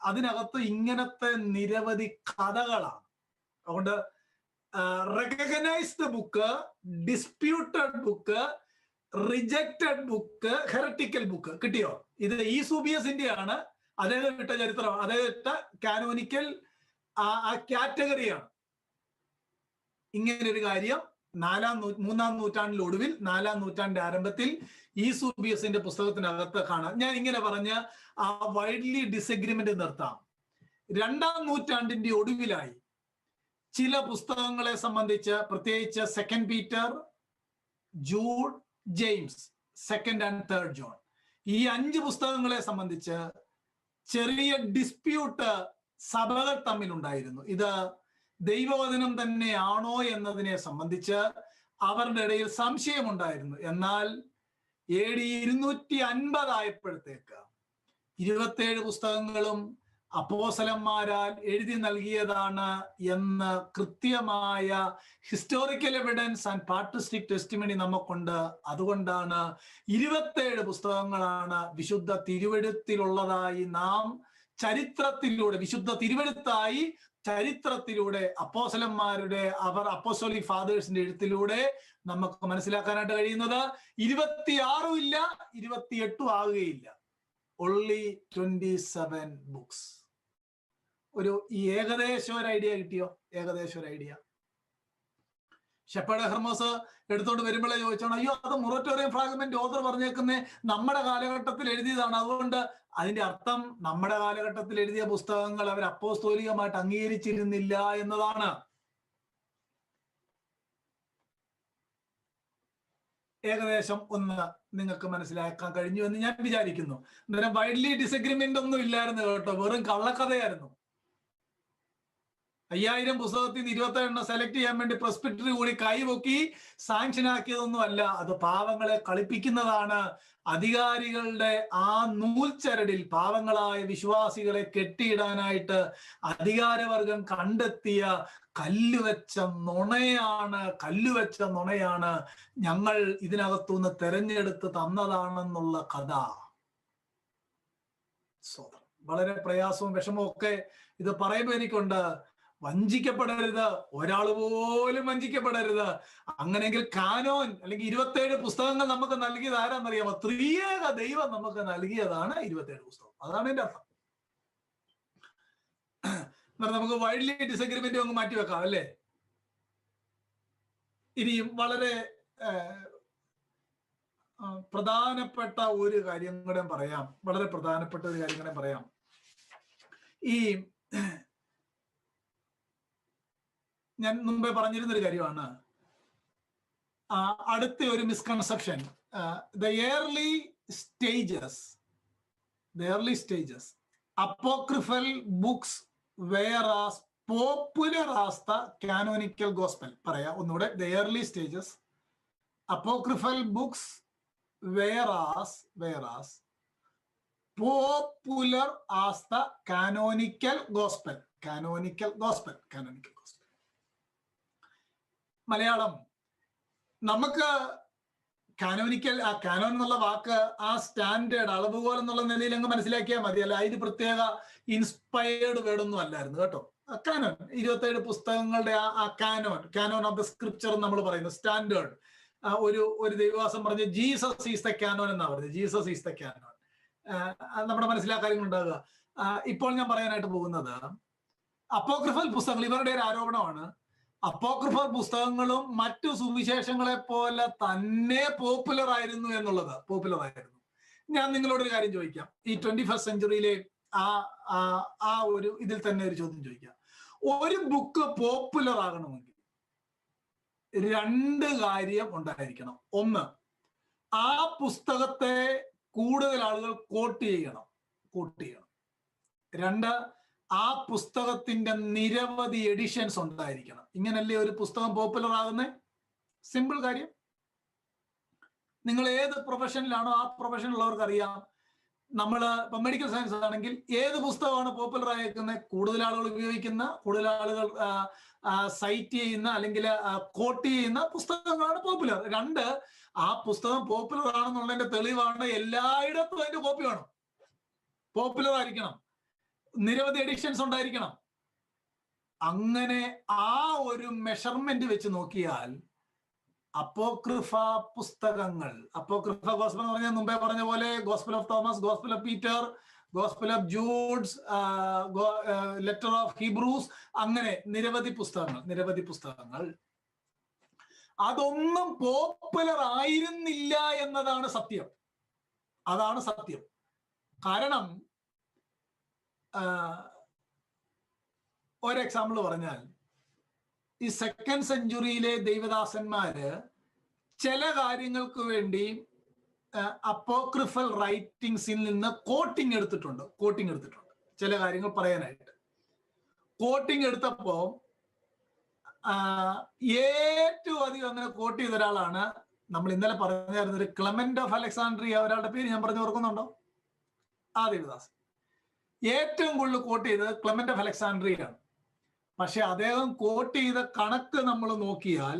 അതിനകത്ത് ഇങ്ങനത്തെ നിരവധി കഥകളാണ്. അതുകൊണ്ട് recognized book, disputed book, rejected book, heretical book കിട്ടിയോ? ഇത് ഈസൂബിയസിന്റെ ആണ്. അദ്ദേഹം ഇട്ട ചരിത്രം, അദ്ദേഹം ഇട്ട കാനോനിക്കൽ ആ കാറ്റഗറിയാണ്. ഇങ്ങനെ ഒരു കാര്യം 3-ാം നൂറ്റാണ്ടിൽ ഒടുവിൽ 4-ാം നൂറ്റാണ്ടിന്റെ ആരംഭത്തിൽ ഈസൂബിയസിന്റെ പുസ്തകത്തിനകത്ത് കാണാം. ഞാൻ ഇങ്ങനെ പറഞ്ഞ ആ വൈഡ്ലി ഡിസഗ്രിമെന്റ് നിർത്താം. 2-ാം നൂറ്റാണ്ടിന്റെ ഒടുവിലായി ചില പുസ്തകങ്ങളെ സംബന്ധിച്ച്, പ്രത്യേകിച്ച് 2 Peter, Jude, James, 2 and 3 John, ഈ 5 പുസ്തകങ്ങളെ സംബന്ധിച്ച് ചെറിയ ഡിസ്പ്യൂട്ട് സഭകൾ തമ്മിലുണ്ടായിരുന്നു. ഇത് ദൈവവചനം തന്നെയാണോ എന്നതിനെ സംബന്ധിച്ച് അവരുടെ ഇടയിൽ സംശയമുണ്ടായിരുന്നു. എന്നാൽ AD 250 ആയപ്പോഴത്തേക്ക് 27 പുസ്തകങ്ങളും അപ്പോസ്തലന്മാരാൽ എഴുതി നൽകിയതാണ് എന്ന് കൃത്യമായ historical evidence and patristic testimony നമുക്കുണ്ട്. അതുകൊണ്ടാണ് 27 പുസ്തകങ്ങളാണ് വിശുദ്ധ തിരുവെഴുത്തിലുള്ളതായി നാം ചരിത്രത്തിലൂടെ, വിശുദ്ധ തിരുവെഴുത്തായി ചരിത്രത്തിലൂടെ, അപ്പോസ്തലന്മാരുടെ അപ്പോസ്തോലിക് ഫാദേഴ്സിന്റെ എഴുത്തിലൂടെ നമുക്ക് മനസ്സിലാക്കാനായിട്ട് കഴിയുന്നത്. 26 ഇല്ല, 28 ആകുകയില്ല. only 27 books. ഏകദേശം ഒരു ഐഡിയ കിട്ടിയോ? ഏകദേശം ഒരു ഐഡിയ. ഷെപ്പേർഡ് ഹെർമോസ് എടുത്തോണ്ട് വരുമ്പോഴേ ചോദിച്ചോണം, അയ്യോ അത് മൊറട്ടോറിയം ഫ്രാഗ്മെന്റ് ഓഥർ പറഞ്ഞേക്കുന്നേ നമ്മുടെ കാലഘട്ടത്തിൽ എഴുതിയതാണ്, അതുകൊണ്ട് അതിന്റെ അർത്ഥം നമ്മുടെ കാലഘട്ടത്തിൽ എഴുതിയ പുസ്തകങ്ങൾ അവർ അപ്പോസ്തോലികമായിട്ട് അംഗീകരിച്ചിരുന്നില്ല എന്നതാണ്. ഏകദേശം ഒന്ന് നിങ്ങൾക്ക് മനസ്സിലാക്കാൻ കഴിഞ്ഞു എന്ന് ഞാൻ വിചാരിക്കുന്നു. അന്നേരം വൈഡ്ലി ഡിസഗ്രിമെന്റ് ഒന്നും ഇല്ലായിരുന്നു കേട്ടോ, വെറും കള്ളക്കഥയായിരുന്നു. 5000 പുസ്തകത്തിൽ നിന്ന് 27 സെലക്ട് ചെയ്യാൻ വേണ്ടി പ്രസ്പിറ്ററി കൂടി കൈപൊക്കി സാങ്ഷൻ ആക്കിയതൊന്നും അല്ല. അത് പാവങ്ങളെ കളിപ്പിക്കുന്നതാണ്. അധികാരികളുടെ ആ നൂൽച്ചരടിൽ പാവങ്ങളായ വിശ്വാസികളെ കെട്ടിയിടാനായിട്ട് അധികാരവർഗം കണ്ടെത്തിയ കല്ലുവെച്ച നുണയാണ് ഞങ്ങൾ ഇതിനകത്തുനിന്ന് തെരഞ്ഞെടുത്ത് തന്നതാണെന്നുള്ള കഥ. വളരെ പ്രയാസവും വിഷമവും ഒക്കെ ഇത് പറയുമ്പോൾ എനിക്കുണ്ട്. വഞ്ചിക്കപ്പെടരുത്, ഒരാൾ പോലും വഞ്ചിക്കപ്പെടരുത്. അങ്ങനെയെങ്കിൽ കാനോൻ അല്ലെങ്കിൽ 27 പുസ്തകങ്ങൾ നമുക്ക് നൽകിയത് ആരാന്നറിയാമോ? ത്രിയേക ദൈവം നമുക്ക് നൽകിയതാണ് 27 പുസ്തകം. അതാണ് എന്റെ അർത്ഥം. നമുക്ക് വൈഡ്ലി ഡിസഗ്രിമെന്റ് അങ്ങ് മാറ്റിവെക്കാം അല്ലേ? ഇനിയും വളരെ പ്രധാനപ്പെട്ട ഒരു കാര്യം കൂടെ പറയാം. ഈ ഞാൻ മുമ്പേ പറഞ്ഞിരുന്നൊരു കാര്യമാണ്. അടുത്ത ഒരു misconception, the early stages apocryphal books were as popular as the canonical gospel. പറയാ ഒന്നുകൂടെ. The early stages apocryphal books were as popular as the canonical gospel. Malayalam നമുക്ക് കാനോനിക്കൽ, ആ കാനോൻ എന്നുള്ള വാക്ക് ആ സ്റ്റാൻഡേർഡ് അളവുകോൽ എന്നുള്ള നിലയിൽ അങ്ങ് മനസ്സിലാക്കിയാൽ മതി. അല്ല അതിന് പ്രത്യേക ഇൻസ്പയർഡ് വേർഡൊന്നും അല്ലായിരുന്നു കേട്ടോ. കാനോൻ 27 പുസ്തകങ്ങളുടെ ആ കാനോൻ ഓഫ് ദ സ്ക്രിപ്ചർ നമ്മൾ പറയുന്നത് സ്റ്റാൻഡേർഡ്. ഒരു ദൈവവാസം പറഞ്ഞ് ജീസസ് ഈസ് ദ കാനോൻ എന്നാ പറഞ്ഞത്. Jesus is the cannon. നമ്മുടെ മനസ്സിലാക്കാര്യങ്ങൾ ഉണ്ടാകുക. ഇപ്പോൾ ഞാൻ പറയാനായിട്ട് പോകുന്നത് അപ്പോക്രിഫൽ പുസ്തകങ്ങൾ, ഇവരുടെ ഒരു ആരോപണമാണ്. അപ്പോക്രിഫൽ പുസ്തകങ്ങളും മറ്റു സുവിശേഷങ്ങളെ പോലെ തന്നെ പോപ്പുലർ ആയിരുന്നു എന്നുള്ളത്. ഞാൻ നിങ്ങളോടൊരു കാര്യം ചോദിക്കാം. ഈ 21st സെഞ്ചുറിയിലെ ആ ഒരു ഇതിൽ തന്നെ ഒരു ചോദ്യം ചോദിക്കാം. ഒരു ബുക്ക് പോപ്പുലർ ആകണമെങ്കിൽ 2 കാര്യം ഉണ്ടായിരിക്കണം. ഒന്ന്, ആ പുസ്തകത്തെ കൂടുതൽ ആളുകൾ കോട്ട് ചെയ്യണം. 2, ആ പുസ്തകത്തിന്റെ നിരവധി എഡിഷൻസ് ഉണ്ടായിരിക്കണം. ഇങ്ങനല്ലേ ഒരു പുസ്തകം പോപ്പുലർ ആകുന്നത്? സിമ്പിൾ കാര്യം. നിങ്ങൾ ഏത് പ്രൊഫഷനിലാണോ ആ പ്രൊഫഷനിലുള്ളവർക്ക് അറിയാം. നമ്മൾ ഇപ്പൊ മെഡിക്കൽ സയൻസ് ആണെങ്കിൽ ഏത് പുസ്തകമാണ് പോപ്പുലർ ആയിരിക്കുന്നത്? കൂടുതൽ ആളുകൾ ഉപയോഗിക്കുന്ന, കൂടുതൽ ആളുകൾ സൈറ്റ് ചെയ്യുന്ന അല്ലെങ്കിൽ കോട്ട് ചെയ്യുന്ന പുസ്തകങ്ങളാണ് പോപ്പുലർ. 2, ആ പുസ്തകം പോപ്പുലർ ആണെന്നുള്ളതിന്റെ തെളിവാണ് എല്ലായിടത്തും അതിന്റെ കോപ്പി വേണം. പോപ്പുലർ ആയിരിക്കണം, നിരവധി എഡിഷൻസ് ഉണ്ടായിരിക്കണം. അങ്ങനെ ആ ഒരു മെഷർമെന്റ് വെച്ച് നോക്കിയാൽ അപ്പോക്രിഫ പുസ്തകങ്ങൾ, അപ്പോക്രിഫ ഗോസ്പൽ എന്ന് പറഞ്ഞാൽ മുമ്പേ പറഞ്ഞ പോലെ gospel of Thomas, gospel of Peter, gospel of Jude's, letter of Hebrews, അങ്ങനെ നിരവധി പുസ്തകങ്ങൾ അതൊന്നും പോപ്പുലർ ആയിരുന്നില്ല എന്നതാണ് സത്യം. അതാണ് സത്യം. കാരണം ഒരു എക്സാമ്പിൾ പറഞ്ഞാൽ, ഈ 2nd സെഞ്ചുറിയിലെ ദൈവദാസന്മാര് ചില കാര്യങ്ങൾക്ക് വേണ്ടി അപ്പോക്രിഫൽ റൈറ്റിംഗ്സിൽ നിന്ന് കോട്ടിങ് എടുത്തിട്ടുണ്ട്. ചില കാര്യങ്ങൾ പറയാനായിട്ട് കോട്ടിങ് എടുത്തപ്പോ ഏറ്റവും അധികം അങ്ങനെ കോട്ട് ചെയ്ത ഒരാളാണ് നമ്മൾ ഇന്നലെ പറഞ്ഞായിരുന്ന ഒരു ക്ലെമന്റ് ഓഫ് അലക്സാണ്ട്രിയ. ഒരാളുടെ പേര് ഞാൻ പറഞ്ഞു ഓർക്കുന്നുണ്ടോ? ആ ദേവദാസൻ ഏറ്റവും കൂടുതൽ കോട്ട് ചെയ്തത് ക്ലെമന്റ് ഓഫ് അലക്സാണ്ട്രിയയാണ്. പക്ഷെ അദ്ദേഹം കോട്ട് ചെയ്ത കണക്ക് നമ്മൾ നോക്കിയാൽ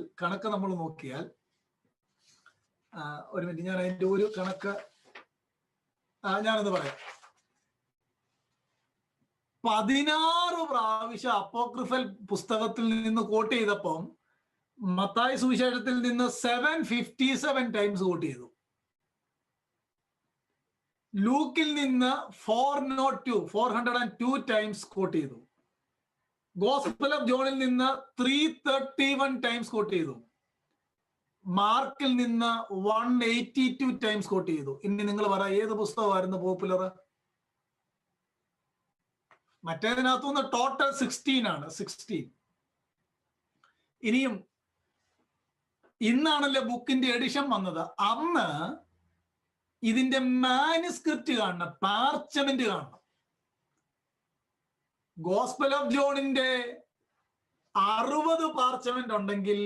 ഒരു മിനിറ്റ്, ഞാൻ അതിന്റെ ഒരു കണക്ക് ഞാനൊന്ന് പറയാം. 16 പ്രാവശ്യം അപ്പോക്രിഫൽ പുസ്തകത്തിൽ നിന്ന് കോട്ട് ചെയ്തപ്പം മത്തായി സുവിശേഷത്തിൽ നിന്ന് 757 ടൈംസ് കോട്ട് ചെയ്തു. ലൂക്കിൽ നിന്ന് 402 ടൈംസ് കോട്ട് ചെയ്തു. ഗോസ്പൽ ഓഫ് ജോണിൽ നിന്ന് 331 ടൈംസ് കോട്ട് ചെയ്തു. മാർക്കിൽ നിന്ന് 182 ടൈംസ് കോട്ട് ചെയ്തു. ഇനി നിങ്ങൾ പറ, ഏത് പുസ്തകമായിരുന്നു പോപ്പുലർ? മറ്റേതിനകത്തുനിന്ന് ടോട്ടൽ 16 ആണ്. 16. ഇനിയും ഇന്നാണല്ലോ ബുക്കിന്റെ എഡിഷൻ വന്നത്. അന്ന് ഇതിന്റെ മാനുസ്ക്രിപ്റ്റ് കാണണം, പാർച്ചമെന്റ് കാണണം. ഗോസ്പൽ ഓഫ് ജോണിന്റെ 60 പാർച്ചമെന്റ് ഉണ്ടെങ്കിൽ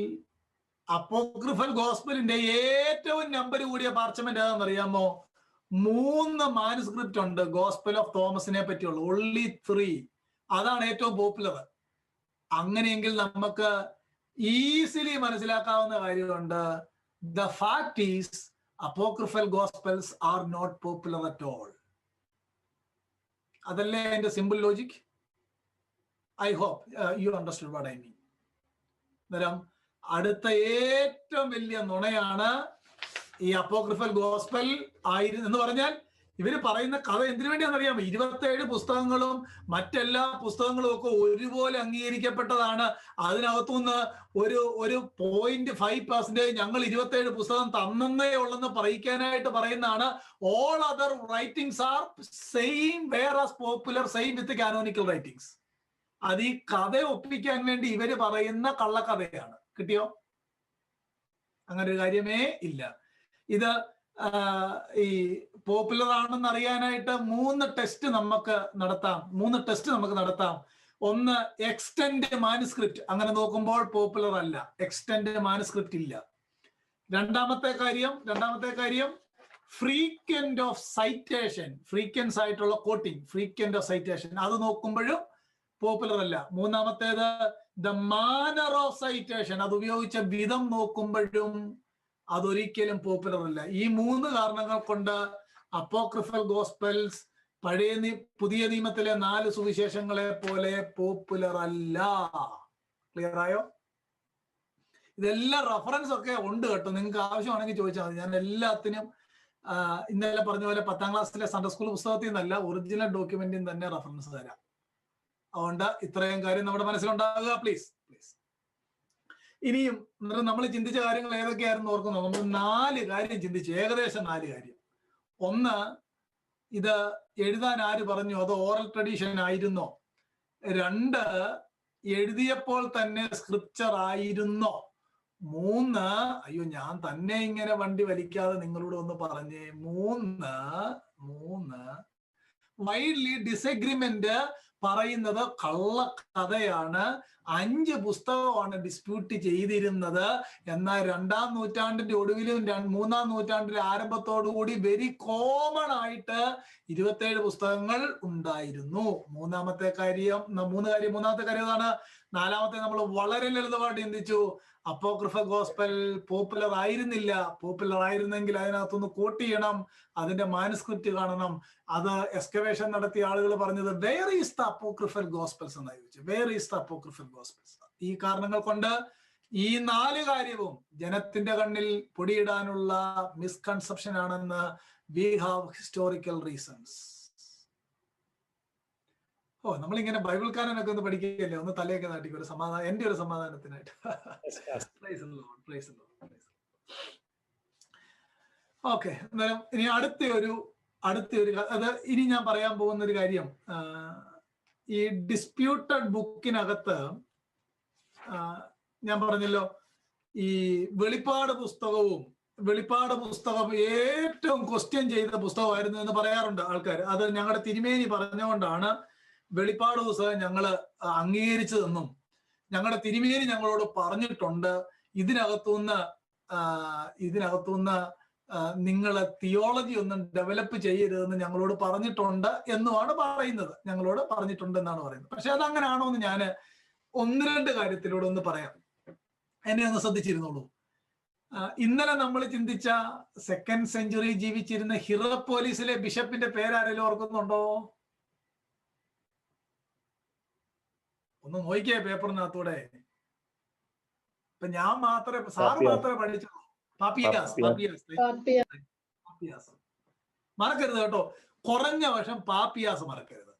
അപ്പോക്രിഫൽ ഗോസ്പലിന്റെ ഏറ്റവും നമ്പർ കൂടിയ പാർച്ചമെന്റ് ഏതാണെന്ന് അറിയാമോ? 3 മാനുസ്ക്രിപ്റ്റ് ഉണ്ട് ഗോസ്പൽ ഓഫ് തോമസിനെ പറ്റിയുള്ള, only 3. അതാണ് ഏറ്റവും പോപ്പുലർ. അങ്ങനെയെങ്കിൽ നമുക്ക് ഈസിലി മനസ്സിലാക്കാവുന്ന കാര്യമുണ്ട്. The fact is apocryphal gospels are not popular at all. അതല്ലേ എന്റെ simple logic. I hope you understood what I mean. അന്നേരം അടുത്ത ഏറ്റവും വലിയ നുണയാണ് ഈ അപ്പോക്രിഫൽ ഗോസ്പൽ എന്ന് പറഞ്ഞാൽ ഇവര് പറയുന്ന കഥ എന്തിനു വേണ്ടിയാണെന്നറിയാമോ? 27 പുസ്തകങ്ങളും മറ്റെല്ലാ പുസ്തകങ്ങളും ഒക്കെ ഒരുപോലെ അംഗീകരിക്കപ്പെട്ടതാണ്. അതിനകത്തുനിന്ന് ഒരു 0.5% ഞങ്ങൾ 27 പുസ്തകം തന്നേ ഉള്ളെന്ന് പറയിക്കാനായിട്ട് പറയുന്നതാണ്. All other writings are same whereas popular, same with canonical writings. അത് ഈ കഥ ഒപ്പിക്കാൻ വേണ്ടി ഇവര് പറയുന്ന കള്ളക്കഥയാണ്. കിട്ടിയോ? അങ്ങനെ ഒരു കാര്യമേ ഇല്ല. ഇത് ഈ പോപ്പുലർ ആണെന്ന് അറിയാനായിട്ട് 3 ടെസ്റ്റ് നമുക്ക് നടത്താം. ഒന്ന്, എക്സ്റ്റൻഡ് മാനുസ്ക്രിപ്റ്റ്. അങ്ങനെ നോക്കുമ്പോൾ പോപ്പുലർ അല്ല, എക്സ്റ്റൻഡ് മാനുസ്ക്രിപ്റ്റ് ഇല്ല. രണ്ടാമത്തെ കാര്യം ഫ്രീക്വന്റ് ഓഫ് സൈറ്റേഷൻ, ഫ്രീക്വൻസ് ആയിട്ടുള്ള കോട്ടിങ്, ഫ്രീക്വന്റ് ഓഫ് സൈറ്റേഷൻ, അത് നോക്കുമ്പോഴും പോപ്പുലർ അല്ല. മൂന്നാമത്തേത് ദ മാനർ ഓഫ് സൈറ്റേഷൻ, അത് ഉപയോഗിച്ച വിധം നോക്കുമ്പോഴും അതൊരിക്കലും പോപ്പുലർ അല്ല. ഈ 3 കാരണങ്ങൾ കൊണ്ട് അപ്പോക്രിഫൽ ഗോസ്പൽസ് പുതിയ നിയമത്തിലെ 4 സുവിശേഷങ്ങളെ പോലെ പോപ്പുലർ അല്ല. ക്ലിയർ ആയോ? ഇതെല്ലാം റെഫറൻസ് ഒക്കെ ഉണ്ട് കേട്ടോ, നിങ്ങൾക്ക് ആവശ്യമാണെങ്കിൽ ചോദിച്ചാൽ മതി. ഞാൻ എല്ലാത്തിനും ഇന്നലെ പറഞ്ഞ പോലെ 10ാം ക്ലാസ്സിലെ സൺഡേ സ്കൂൾ പുസ്തകത്തിൽ നിന്നല്ല, ഒറിജിനൽ ഡോക്യുമെന്റിൽ തന്നെ റെഫറൻസ് തരാം. അതുകൊണ്ട് ഇത്രയും കാര്യം നമ്മുടെ മനസ്സിലുണ്ടാകുക പ്ലീസ്. ഇനിയും നമ്മൾ ചിന്തിച്ച കാര്യങ്ങൾ ഏതൊക്കെയായിരുന്നു ഓർക്കുന്നു? നമ്മൾ 4 കാര്യം ചിന്തിച്ചു, ഏകദേശം 4 കാര്യം. ഒന്ന്, ഇത് എഴുതാൻ ആര് പറഞ്ഞു? അത് ഓറൽ ട്രഡീഷൻ ആയിരുന്നോ? 2, എഴുതിയപ്പോൾ തന്നെ സ്ക്രിപ്ചർ ആയിരുന്നോ? 3, അയ്യോ ഞാൻ തന്നെ ഇങ്ങനെ വണ്ടി വലിക്കാതെ നിങ്ങളോട് ഒന്ന് പറഞ്ഞേ. 3 വൈഡ്ലി ഡിസഗ്രിമെന്റ് പറയുന്നത് കള്ളക്കഥയാണ്. 5 പുസ്തകമാണ് ഡിസ്പ്യൂട്ട് ചെയ്തിരുന്നത്. എന്നാൽ 2ാം നൂറ്റാണ്ടിന്റെ ഒടുവിലും 3ാം നൂറ്റാണ്ടിന്റെ ആരംഭത്തോടുകൂടി വെരി കോമൺ ആയിട്ട് 27 പുസ്തകങ്ങൾ ഉണ്ടായിരുന്നു. മൂന്നാമത്തെ കാര്യം അതാണ്. നാലാമത്തെ നമ്മൾ വളരെ ലളിതമായിട്ട് ചിന്തിച്ചു, അപ്പോക്രിഫൽ ഗോസ്പൽ പോപ്പുലർ ആയിരുന്നില്ല. പോപ്പുലർ ആയിരുന്നെങ്കിൽ അതിനകത്തൊന്ന് കോട്ട് ചെയ്യണം, അതിന്റെ മാനുസ്ക്രിപ്റ്റ് കാണണം. അത് എക്സ്കവേഷൻ നടത്തിയ ആളുകൾ പറഞ്ഞത് where is the apocryphal gospels എന്നാണ് ചോദിച്ചത്. Where is the apocryphal gospels. ഈ കാരണങ്ങൾ കൊണ്ട് ഈ 4 കാര്യവും ജനത്തിന്റെ കണ്ണിൽ പൊടിയിടാനുള്ള മിസ്കൺസെപ്ഷൻ ആണെന്ന് വി ഹാവ് ഹിസ്റ്റോറിക്കൽ റീസൺസ്. നമ്മളിങ്ങനെ ബൈബിൾ കാനനൊക്കെ ഒന്ന് പഠിക്കുകയല്ലേ, ഒന്ന് തലയൊക്കെ നാട്ടിക്കും, ഒരു സമാധാനം, എന്റെ ഒരു സമാധാനത്തിനായിട്ട്. ഓക്കെ, എന്നാലും ഇനി അടുത്ത ഒരു അത് ഇനി ഞാൻ പറയാൻ പോകുന്ന ഒരു കാര്യം, ഈ ഡിസ്പ്യൂട്ടഡ് ബുക്കിനകത്ത് ഞാൻ പറഞ്ഞല്ലോ, ഈ വെളിപ്പാട് പുസ്തകം ഏറ്റവും ക്വസ്റ്റ്യൻ ചെയ്ത പുസ്തകമായിരുന്നു എന്ന് പറയാറുണ്ട് ആൾക്കാർ. അത് ഞങ്ങളുടെ തിരുമേനി പറഞ്ഞുകൊണ്ടാണ് വെളിപ്പാട് പുസ്തകം ഞങ്ങൾ അംഗീകരിച്ചതെന്നും ഞങ്ങളുടെ തിരുമേനി ഞങ്ങളോട് പറഞ്ഞിട്ടുണ്ട്, ഇതിനകത്തുനിന്ന് നിങ്ങളെ തിയോളജി ഒന്നും ഡെവലപ്പ് ചെയ്യരുതെന്ന് ഞങ്ങളോട് പറഞ്ഞിട്ടുണ്ട് എന്നുമാണ് പറയുന്നത്. ഞങ്ങളോട് പറഞ്ഞിട്ടുണ്ട് എന്നാണ് പറയുന്നത്. പക്ഷെ അതങ്ങനെയാണോ എന്ന് ഞാൻ 1-2 കാര്യത്തിലൂടെ ഒന്ന് പറയാം. എന്നെ ഒന്ന് ശ്രദ്ധിച്ചിരുന്നുള്ളൂ. ഇന്നലെ നമ്മൾ ചിന്തിച്ച 2nd സെഞ്ചുറി ജീവിച്ചിരുന്ന ഹിറപ്പോലിസിലെ ബിഷപ്പിന്റെ പേരാരെങ്കിലും ഓർക്കുന്നുണ്ടോ? ഒന്ന് നോക്കിയേ പേപ്പറിനകത്തൂടെ. ഇപ്പൊ ഞാൻ സാറ് മാത്രമേ പഠിച്ചുള്ളൂ. പാപ്പിയാസ് മറക്കരുത് കേട്ടോ. കുറഞ്ഞ വർഷം പാപ്പിയാസ് മറക്കരുത്,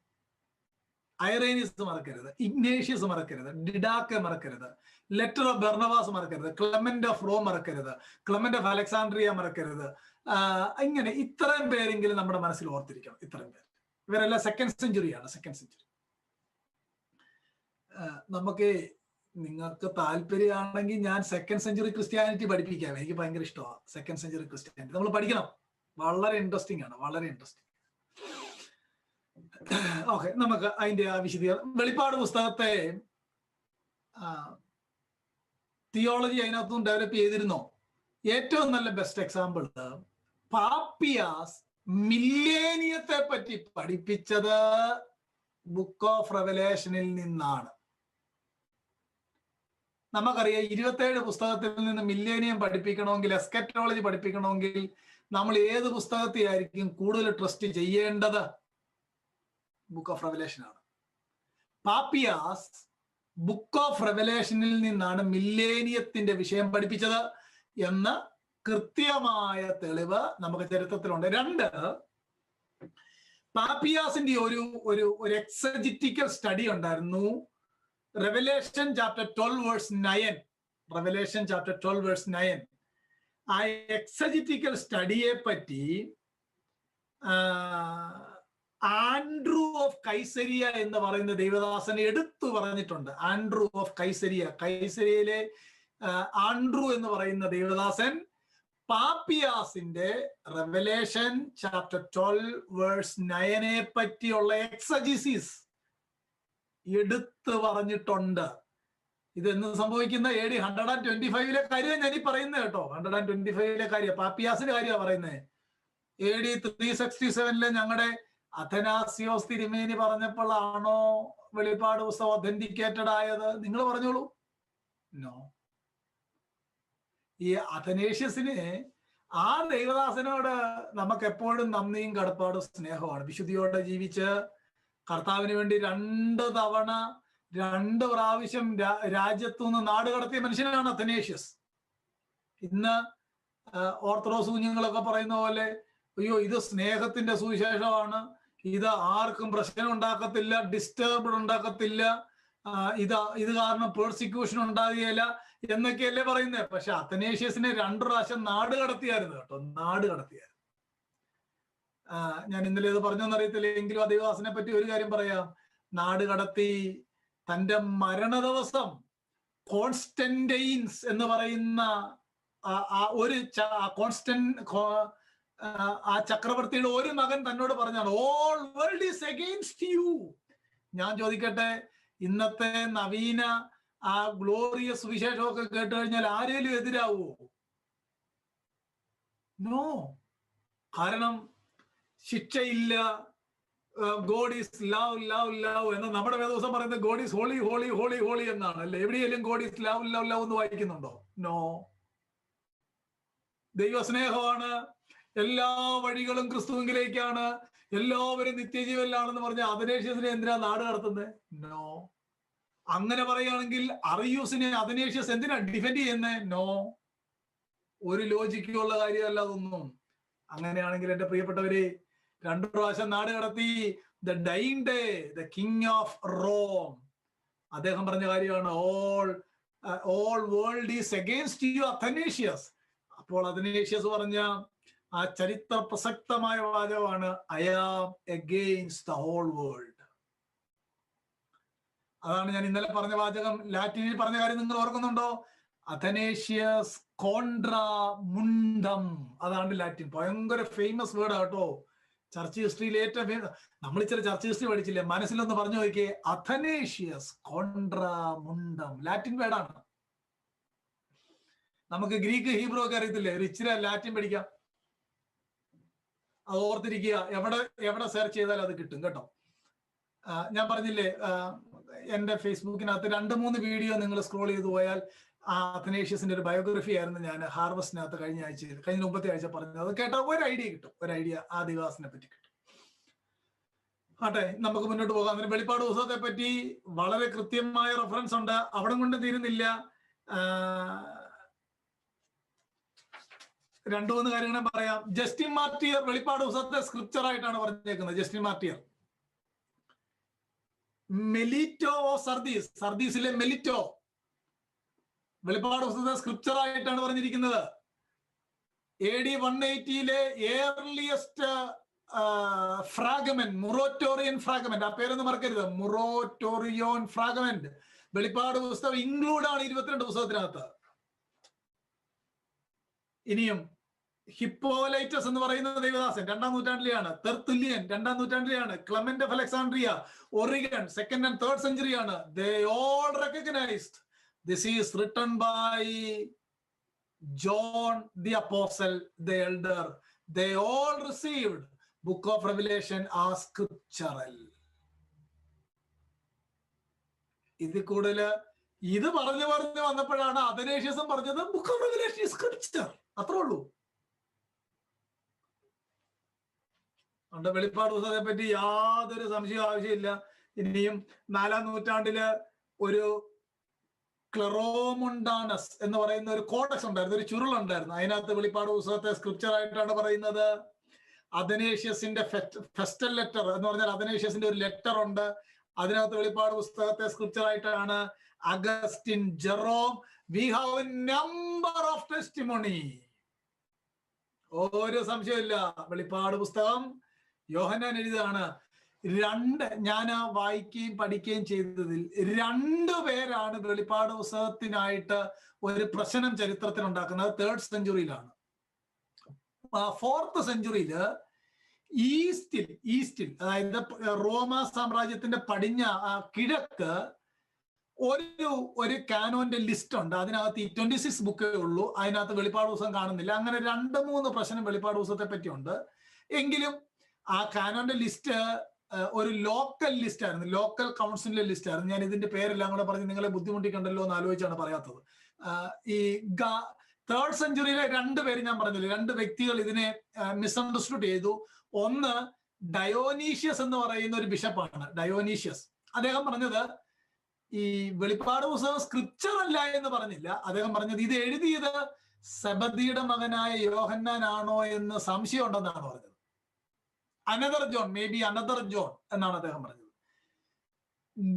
ഐറേനിയസ് മറക്കരുത്, ഇഗ്നേഷ്യസ് മറക്കരുത്, ഡിഡാക്കെ മറക്കരുത്, ലെറ്റർ ഓഫ് ബെർണബാസ് മറക്കരുത്, ക്ലെമന്റ് ഓഫ് റോം മറക്കരുത്, ക്ലെമന്റ് ഓഫ് അലക്സാണ്ട്രിയ മറക്കരുത്. ഇങ്ങനെ ഇത്രയും പേരെങ്കിലും നമ്മുടെ മനസ്സിൽ ഓർത്തിരിക്കണം. ഇത്രയും പേര്, ഇവരെല്ലാം 2nd സെഞ്ചുറിയാണ്. 2nd സെഞ്ചുറി നമുക്ക്, നിങ്ങൾക്ക് താല്പര്യമാണെങ്കിൽ ഞാൻ 2nd സെഞ്ചുറി ക്രിസ്ത്യാനിറ്റി പഠിപ്പിക്കാം. എനിക്ക് ഭയങ്കര ഇഷ്ടമാണ് 2nd സെഞ്ചുറി ക്രിസ്ത്യാനിറ്റി. നമ്മൾ പഠിക്കണം, വളരെ ഇൻട്രസ്റ്റിംഗ് ആണ്, വളരെ ഇൻട്രസ്റ്റിംഗ്. ഓക്കെ, നമുക്ക് അതിന്റെ വിശദീകരണം. വെളിപ്പാട് പുസ്തകത്തെ തിയോളജി അതിനകത്തും ഡെവലപ്പ് ചെയ്തിരുന്നോ? ഏറ്റവും നല്ല ബെസ്റ്റ് എക്സാമ്പിൾ പാപ്പിയാസ് മില്ലേനിയത്തെ പറ്റി പഠിപ്പിച്ചത് ബുക്ക് ഓഫ് റെവലേഷനിൽ നിന്നാണ്. നമുക്കറിയാം 27 പുസ്തകത്തിൽ നിന്ന് മില്ലേനിയം പഠിപ്പിക്കണമെങ്കിൽ, എസ്കറ്റോളജി പഠിപ്പിക്കണമെങ്കിൽ നമ്മൾ ഏത് പുസ്തകത്തെയായിരിക്കും കൂടുതൽ ട്രസ്റ്റ് ചെയ്യേണ്ടത്? ബുക്ക് ഓഫ് റെവലേഷൻ ആണ്. പാപ്പിയാസ് ബുക്ക് ഓഫ് റെവലേഷനിൽ നിന്നാണ് മില്ലേനിയത്തിന്റെ വിഷയം പഠിപ്പിച്ചത് എന്ന് കൃത്യമായ തെളിവ് നമുക്ക് ചരിത്രത്തിലുണ്ട്. 2, പാപ്പിയാസിന്റെ ഒരു എക്സജറ്റിക്കൽ സ്റ്റഡി ഉണ്ടായിരുന്നു, റെവലേഷൻ ചാപ്റ്റർ 12 വേഴ്സ് 9. ആ എക്സജറ്റിക്കൽ സ്റ്റഡിയെ പറ്റി ആൻഡ്രൂ ഓഫ് കൈസരിയ എന്ന് പറയുന്ന ദൈവദാസൻ എടുത്തു പറഞ്ഞിട്ടുണ്ട്. ആൻഡ്രൂ ഓഫ് കൈസരിയയിലെ ആൻഡ്രൂ എന്ന് പറയുന്ന ദൈവദാസൻ പാപ്പിയാസിന്റെ റെവലേഷൻ ചാപ്റ്റർ 12 വേഴ്സ് 9 പറ്റിയുള്ള എക്സജിസിസ് എടുത്തു പറഞ്ഞിട്ടുണ്ട്. ഇതെന്ന് സംഭവിക്കുന്ന AD 125 കാര്യം ഞാൻ ഈ പറയുന്നത് കേട്ടോ. 125 കാര്യം, പാപ്പിയാസിന്റെ കാര്യമാണ് പറയുന്നത്. AD 367 ഞങ്ങളുടെ അഥനാസിയോസ് തിരുമേനി പറഞ്ഞപ്പോഴാണോ വെളിപ്പാട് പുസ്തകം ഒതന്റിക്കേറ്റഡ് ആയത്? നിങ്ങൾ പറഞ്ഞോളൂ. നോ. ഈ അഥനേഷ്യസിന് ആ ദൈവദാസനോട് നമുക്ക് എപ്പോഴും നന്ദിയും കടപ്പാടും സ്നേഹമാണ്. വിശുദ്ധിയോടെ ജീവിച്ച് കർത്താവിന് വേണ്ടി 2 പ്രാവശ്യം രാജ്യത്തുനിന്ന് നാട് കടത്തിയ മനുഷ്യനാണ് അഥനേഷ്യസ്. ഇന്ന് ഓർത്തഡോക്സ് കുഞ്ഞുങ്ങളൊക്കെ പറയുന്ന പോലെ, അയ്യോ ഇത് സ്നേഹത്തിന്റെ സുവിശേഷമാണ്, ഇത് ആർക്കും പ്രശ്നം ഉണ്ടാക്കത്തില്ല, ഡിസ്റ്റർബ് ഉണ്ടാക്കത്തില്ല, ഇത് കാരണം പേഴ്സിക്യൂഷൻ ഉണ്ടാകുകയില്ല എന്നൊക്കെയല്ലേ പറയുന്നത്. പക്ഷെ അഥനേഷ്യസിനെ 2 പ്രാവശ്യം നാട് കടത്തിയായിരുന്നു കേട്ടോ, നാട് കടത്തിയായിരുന്നു. ഞാൻ ഇന്നലെ ഇത് പറഞ്ഞോന്നറിയത്തില്ല, എങ്കിലും ആ ദൈവദാസനെ പറ്റി ഒരു കാര്യം പറയാം. നാട് കടത്തി തന്റെ മരണ ദിവസം കോൺസ്റ്റന്റൈൻസ് എന്ന് പറയുന്ന ആ ചക്രവർത്തിയുടെ ഒരു മകൻ തന്നോട് പറഞ്ഞാണ്, all world is against U. ഞാൻ ചോദിക്കട്ടെ, ഇന്നത്തെ നവീന ആ ഗ്ലോറിയസ് വിശേഷമൊക്കെ കേട്ട് കഴിഞ്ഞാൽ ആരേലും എതിരാവോ? നോ. കാരണം ശിക്ഷയില്ല, God is love love love എന്ന് നമ്മുടെ വേദോസം പറയുന്നത് God is holy holy holy holy എന്നാണ് അല്ലെ? എവിടെയെങ്കിലും God is love love love എന്ന് വായിക്കുന്നുണ്ടോ? നോ. ദൈവസ്നേഹമാണ്, എല്ലാ വഴികളും ക്രിസ്തുവിലേക്കാണ്, എല്ലാവരും നിത്യജീവനിലാണെന്ന് പറഞ്ഞ അഥനേഷ്യസിനെ എന്തിനാ നാട് കടത്തുന്നത്? നോ. അങ്ങനെ പറയുകയാണെങ്കിൽ അറിയൂസിനെ അഥനേഷ്യസ് എന്തിനാ ഡിഫെൻഡ് ചെയ്യുന്നത്? നോ. ഒരു ലോജിക്കുള്ള കാര്യമല്ല അതൊന്നും. അങ്ങനെയാണെങ്കിൽ എന്റെ പ്രിയപ്പെട്ടവരെ, 2 പ്രാവശ്യം നാട് കടത്തി the dying day the king of Rome അദ്ദേഹം പറഞ്ഞ കാര്യമാണ്, all world is against you Athanasius. അപ്പോൾ അഥനേഷ്യസ് പറഞ്ഞ ആ ചരിത്ര പ്രസക്തമായ വാചകമാണ്, I am against the whole world. അതാണ് ഞാൻ ഇന്നലെ പറഞ്ഞ വാചകം. ലാറ്റിനിൽ പറഞ്ഞ കാര്യം നിങ്ങൾ ഓർക്കുന്നുണ്ടോ? Athanasius contra മുണ്ടം. അതാണ് ലാറ്റിൻ. ഭയങ്കര ഫേമസ് വേർഡ് കേട്ടോ. ചർച്ച് ഹിസ്റ്ററിയിൽ ഏറ്റവും നമ്മൾ ചില ചർച്ച് ഹിസ്റ്ററി പഠിച്ചില്ലേ, മനസ്സിലൊന്ന് പറഞ്ഞു നോക്കിയേ. അഥനേഷ്യസ് കോൺട്രാ മുണ്ടം ലാറ്റിൻ വേർഡാണ്. നമുക്ക് ഗ്രീക്ക് ഹീബ്രു ഒക്കെ അറിയത്തില്ലേ? ഇച്ചിരി ലാറ്റിൻ പഠിക്കാം, അത് ഓർത്തിരിക്കുക. എവിടെ സെർച്ച് ചെയ്താലും അത് കിട്ടും കേട്ടോ. ഞാൻ പറഞ്ഞില്ലേ, എൻ്റെ ഫേസ്ബുക്കിനകത്ത് 2-3 വീഡിയോ നിങ്ങൾ സ്ക്രോൾ ചെയ്ത് പോയാൽ അഥനേഷ്യസിന്റെ ഒരു ബയോഗ്രഫി ആയിരുന്നു ഞാൻ ഹാർവസ്റ്റിനകത്ത് കഴിഞ്ഞ മുമ്പത്തെ ആഴ്ച പറഞ്ഞത്. അത് കേട്ടാൽ ഒരു ഐഡിയ കിട്ടും, ഒരു ഐഡിയ ആ ദിവാസിനെ പറ്റി കിട്ടും. ആട്ടെ, നമുക്ക് മുന്നോട്ട് പോകാം. അതിന് വെളിപ്പാട് പുസ്തകത്തെ പറ്റി വളരെ കൃത്യമായ റെഫറൻസ് ഉണ്ട്. അവിടെ കൊണ്ട് തീരുന്നില്ല. 2-3 കാര്യങ്ങൾ പറയാം. ജസ്റ്റിൻ മാർട്ടിയർ വെളിപ്പാട് പുസ്തകത്തെ സ്ക്രിപ്ചർ ആയിട്ടാണ് പറഞ്ഞേക്കുന്നത്. Justin martyr. മെലിറ്റോ സർദീസിലെ മെലിറ്റോ വെളിപ്പാട് പുസ്തകത്തെ സ്ക്രിപ്ചർ ആയിട്ടാണ് പറഞ്ഞിരിക്കുന്നത്. AD 180 ഏർലിയസ്റ്റ് ഫ്രാഗ്മെന്റ്, മുറോറ്റോറിയൻ ഫ്രാഗ്മെന്റ്, ആ പേരൊന്നും മറക്കരുത്, മുറോറ്റോറിയോൻ ഫ്രാഗ്മെന്റ് വെളിപ്പാട് പുസ്തകം ഇൻക്ലൂഡ് ആണ് 22 പുസ്തകത്തിനകത്ത്. ഇനിയും ഹിപ്പോലൈറ്റസ് എന്ന് പറയുന്ന ദൈവദാസൻ 2-ാം നൂറ്റാണ്ടിലെയാണ്. തെർത്തുല്യൻ 2-ാം നൂറ്റാണ്ടിലെയാണ്. Clement of Alexandria, Origen 2nd and 3rd സെഞ്ചുറിയാണ്. They all recognized this is written by John the Apostle, the elder. They all received book of Revelation as scriptural. ഇത് കൂടുതൽ ഇത് പറഞ്ഞു വന്നപ്പോഴാണ് അഥനേഷ്യസും പറഞ്ഞത് book of revelation is scripture. അത്രേ ഉള്ളൂ. അതുകൊണ്ട് വെളിപ്പാട് പുസ്തകത്തെ പറ്റി യാതൊരു സംശയവും ആവശ്യമില്ല. ഇനിയും 4-ാം നൂറ്റാണ്ടില് ഒരു ക്ലെറോമുണ്ടാനസ് എന്ന് പറയുന്ന ഒരു കോഡക്സ് ഉണ്ടായിരുന്നു, ഒരു ചുരുളുണ്ടായിരുന്നു. അതിനകത്ത് വെളിപ്പാട് പുസ്തകത്തെ സ്ക്രിപ്ചർ ആയിട്ടാണ് പറയുന്നത്. അഥനേഷ്യസിന്റെ ഫെസ്റ്റൽ ലെറ്റർ എന്ന് പറഞ്ഞാൽ അഥനേഷ്യസിന്റെ ഒരു ലെറ്റർ ഉണ്ട്, അതിനകത്ത് വെളിപ്പാട് പുസ്തകത്തെ സ്ക്രിപ്ചർ ആയിട്ടാണ്. Augustine, Jerome, we have A number of testimony. ഒരു സംശയമില്ല, വെളിപ്പാട് പുസ്തകം യോഹന്നാൻ എഴുതാണ്. ഞാൻ വായിക്കുകയും പഠിക്കുകയും ചെയ്തതിൽ 2 പേരാണ് വെളിപ്പാട് പുസ്തകത്തിനായിട്ട് ഒരു പ്രശ്നം ചരിത്രത്തിൽ ഉണ്ടാക്കുന്നത്. 3rd സെഞ്ചുറിയിലാണ്. 4th സെഞ്ചുറിയില് ഈസ്റ്റിൽ അതായത് റോമ സാമ്രാജ്യത്തിന്റെ കിഴക്ക് ഒരു കാനോന്റെ ലിസ്റ്റ് ഉണ്ട്. അതിനകത്ത് ഈ 26 ബുക്കേ ഉള്ളൂ. അതിനകത്ത് വെളിപ്പാട് പുസ്തകം കാണുന്നില്ല. അങ്ങനെ 2-3 പ്രശ്നം വെളിപ്പാട് പുസ്തകത്തെ പറ്റിയുണ്ട്. എങ്കിലും ആ കാനോന്റെ ലിസ്റ്റ് ഒരു ലോക്കൽ ലിസ്റ്റ് ആയിരുന്നു, ലോക്കൽ കൗൺസിലിന്റെ ലിസ്റ്റ് ആയിരുന്നു. ഞാൻ ഇതിന്റെ പേരെല്ലാം കൂടെ പറഞ്ഞ് നിങ്ങളെ ബുദ്ധിമുട്ടിക്കണ്ടല്ലോ എന്ന് ആലോചിച്ചാണ് പറയാത്തത്. ഈ 3rd സെഞ്ചുറിയിലെ 2 പേര് ഞാൻ പറഞ്ഞില്ല, 2 വ്യക്തികൾ ഇതിനെ മിസ്അണ്ടർസ്റ്റുഡ് ചെയ്തു. ഒന്ന് ഡയോനീഷ്യസ് എന്ന് പറയുന്ന ഒരു ബിഷപ്പാണ്. ഡയോനീഷ്യസ് അദ്ദേഹം പറഞ്ഞത് ഈ വെളിപ്പാട് പുസ്തകം സ്ക്രിപ്ചർ അല്ല എന്ന് പറഞ്ഞില്ല. അദ്ദേഹം പറഞ്ഞത് ഇത് എഴുതിയത് സെബദിയുടെ മകനായ യോഹന്നാൻ ആണോ എന്ന് സംശയം ഉണ്ടെന്നാണ് പറഞ്ഞത്. Another John, may be another John എന്നാണ് അദ്ദേഹം പറഞ്ഞത്.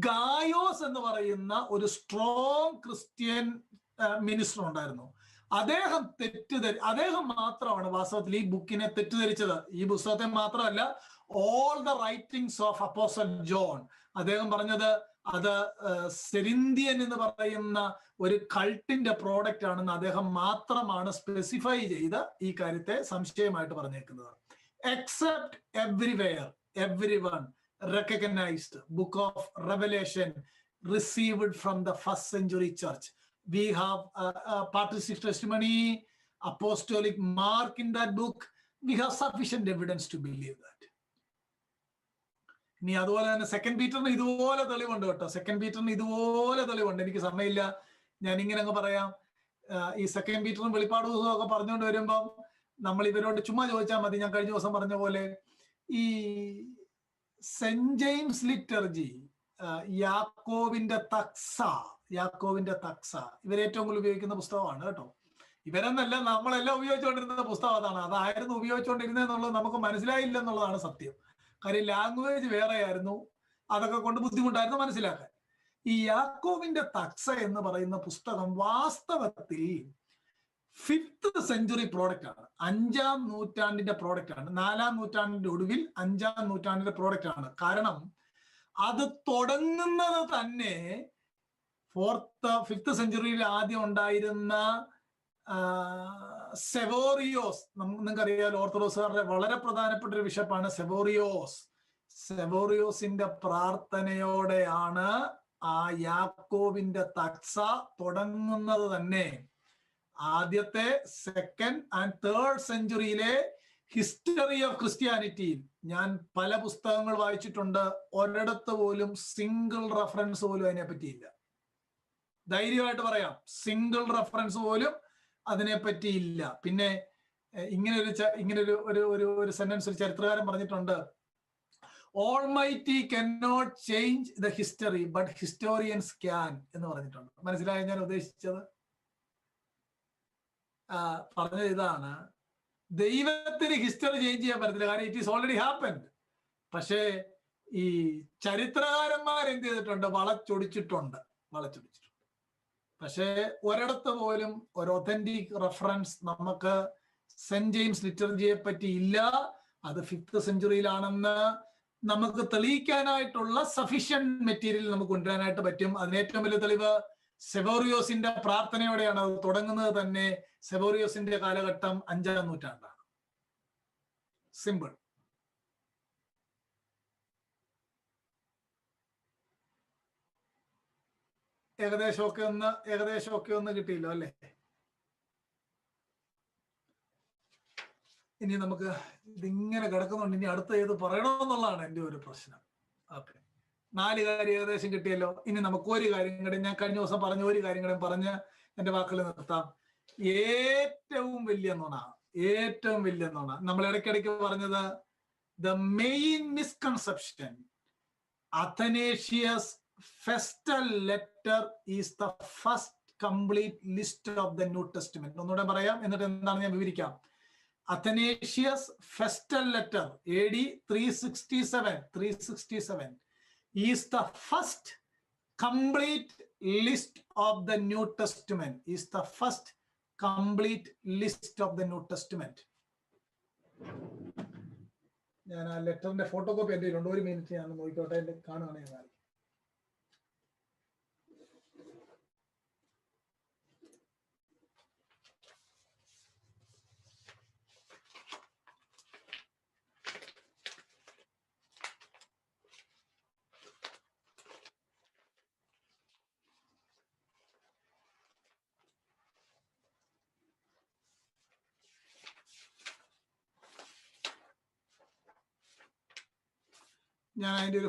ഗായോസ് എന്ന് പറയുന്ന ഒരു സ്ട്രോങ് ക്രിസ്ത്യൻ മിനിസ്റ്റർ ഉണ്ടായിരുന്നു. അദ്ദേഹം മാത്രമാണ് വാസ്തവത്തിൽ ഈ ബുക്കിനെ തെറ്റിദ്ധരിച്ചത്. ഈ പുസ്തകത്തെ മാത്രമല്ല, all the writings of apostle John. അദ്ദേഹം പറഞ്ഞത് അത് സെരിന്തിയൻ എന്ന് പറയുന്ന ഒരു കൾട്ടിന്റെ പ്രോഡക്റ്റ് ആണെന്ന് അദ്ദേഹം മാത്രമാണ് സ്പെസിഫൈ ചെയ്ത് ഈ കാര്യത്തെ സംശയമായിട്ട് പറഞ്ഞേക്കുന്നത്. Except everywhere, everyone recognized book of Revelation received from the 1st century church. We have patristic testimony, apostolic mark in that book. We have sufficient evidence to believe that. ഇനി അതുപോലെ തന്നെ 2 പീറ്ററിന് ഇതുപോലെ തെളിവുണ്ട് കേട്ടോ. 2 പീറ്ററിന് ഇതുപോലെ തെളിവുണ്ട്. എനിക്ക് സമയമില്ല, ഞാൻ ഇങ്ങനെ അങ്ങ് പറയാം. ഈ 2 പീറ്ററും വെളിപ്പാട് പുസ്തകമൊക്കെ പറഞ്ഞുകൊണ്ട് വരുമ്പം നമ്മൾ ഇവരോട് ചുമ്മാ ചോദിച്ചാൽ മതി. ഞാൻ കഴിഞ്ഞ ദിവസം പറഞ്ഞ പോലെ ഈ സെന്റ് ജെയിംസ് ലിറ്റർജി, യാക്കോവിന്റെ തക്സ ഇവരേറ്റവും കൂടുതൽ ഉപയോഗിക്കുന്ന പുസ്തകമാണ് കേട്ടോ. ഇവരെന്നല്ല, നമ്മളെല്ലാം ഉപയോഗിച്ചുകൊണ്ടിരുന്ന പുസ്തകം അതാണ്. അതായിരുന്നു ഉപയോഗിച്ചുകൊണ്ടിരുന്നതെന്നുള്ളത് നമുക്ക് മനസ്സിലായില്ല എന്നുള്ളതാണ് സത്യം. കാര്യം ലാംഗ്വേജ് വേറെയായിരുന്നു, അതൊക്കെ കൊണ്ട് ബുദ്ധിമുട്ടായിരുന്നു മനസ്സിലാക്കാൻ. ഈ യാക്കോവിന്റെ തക്സ എന്ന് പറയുന്ന പുസ്തകം വാസ്തവത്തിൽ 5th സെഞ്ചുറി പ്രോഡക്റ്റ് ആണ്, 5-ാം നൂറ്റാണ്ടിന്റെ പ്രോഡക്റ്റ് ആണ്. 4-ാം നൂറ്റാണ്ടിന്റെ ഒടുവിൽ 5-ാം നൂറ്റാണ്ടിന്റെ പ്രോഡക്റ്റ് ആണ്. കാരണം അത് തുടങ്ങുന്നത് തന്നെ 5th സെഞ്ചുറിയിൽ ആദ്യം ഉണ്ടായിരുന്ന സെവോറിയോസ്. നിങ്ങൾക്കറിയാലോ, ഓർത്തഡോക്സുകാരുടെ വളരെ പ്രധാനപ്പെട്ട ഒരു ബിഷപ്പാണ് സെവോറിയോസിന്റെ പ്രാർത്ഥനയോടെയാണ് ആ യാക്കോവിന്റെ തക്സ തുടങ്ങുന്നത് തന്നെ. ആദ്യത്തെ 2nd and 3rd സെഞ്ചുറിയിലെ ഹിസ്റ്ററി ഓഫ് ക്രിസ്ത്യാനിറ്റിയിൽ ഞാൻ പല പുസ്തകങ്ങൾ വായിച്ചിട്ടുണ്ട്. ഒരിടത്ത് പോലും സിംഗിൾ റെഫറൻസ് പോലും അതിനെ പറ്റിയില്ല. ധൈര്യമായിട്ട് പറയാം, സിംഗിൾ റെഫറൻസ് പോലും അതിനെ പറ്റിയില്ല. പിന്നെ ഇങ്ങനൊരു സെന്റൻസ് ഒരു ചരിത്രകാരൻ പറഞ്ഞിട്ടുണ്ട്, almighty cannot change the history but historians can എന്ന് പറഞ്ഞിട്ടുണ്ട്. മനസ്സിലായോ ഞാൻ ഉദ്ദേശിച്ചത്? പറഞ്ഞത് ഇതാണ്, ദൈവത്തിന് ഹിസ്റ്ററി ചേഞ്ച് ചെയ്യാൻ പറ്റത്തില്ല, കാരണം ഇറ്റ് ഈസ് ഓൾറെഡി ഹാപ്പൻഡ്. പക്ഷേ ഈ ചരിത്രകാരന്മാർ എന്ത് ചെയ്തിട്ടുണ്ട്? വളച്ചൊടിച്ചിട്ടുണ്ട്. പക്ഷേ ഒരിടത്ത് പോലും ഒരു ഒതന്റിക് റെഫറൻസ് നമുക്ക് സെന്റ് ജെയിംസ് ലിറ്റർജിയെ പറ്റി ഇല്ല. അത് 5th സെഞ്ചുറിയിലാണെന്ന് നമുക്ക് തെളിയിക്കാനായിട്ടുള്ള സഫീഷ്യന്റ് മെറ്റീരിയൽ നമുക്ക് കൊണ്ടുവരാനായിട്ട് പറ്റും. അതിന് ഏറ്റവും വലിയ തെളിവ് സെവോറിയോസിന്റെ പ്രാർത്ഥനയോടെയാണ് അത് തുടങ്ങുന്നത് തന്നെ. സെവോറിയോസിന്റെ കാലഘട്ടം 5-ാം നൂറ്റാണ്ടാണ്. സിമ്പിൾ. ഏകദേശമൊക്കെ ഒന്ന് കിട്ടിയല്ലോ അല്ലേ? ഇനി നമുക്ക് ഇതിങ്ങനെ കിടക്കുന്നുണ്ട്. ഇനി അടുത്ത ഏത് പറയണമെന്നുള്ളതാണ് എൻ്റെ ഒരു പ്രശ്നം. ഓക്കെ, 4 കാര്യം ഏകദേശം കിട്ടിയല്ലോ. ഇനി നമുക്ക് ഒരു കാര്യം കൂടെ, ഞാൻ കഴിഞ്ഞ ദിവസം പറഞ്ഞ ഒരു കാര്യം കൂടെ പറഞ്ഞ് എൻ്റെ വാക്കുകൾ നിർത്താം. ഏറ്റവും വലിയ നുണ നമ്മൾ ഇടയ്ക്കിടയ്ക്ക് പറഞ്ഞത്, the main misconception, Athanasius festal letter is the first complete list of the New Testament. ഒന്നുകൂടെ പറയാം, എന്നിട്ട് എന്താണ് ഞാൻ വിവരിക്കാം. Athanasius Festal Letter AD 367 is the first complete list of the New Testament. ഞാൻ ആ ലെറ്ററിന്റെ ഫോട്ടോകോപ്പി എൻ്റെ കയ്യിലുണ്ട്. ഒരു മിനിറ്റ് ഞാൻ നോക്കിക്കോട്ടെ, എൻ്റെ കാണുകയാണെങ്കിൽ. ഞാൻ അതിൻ്റെ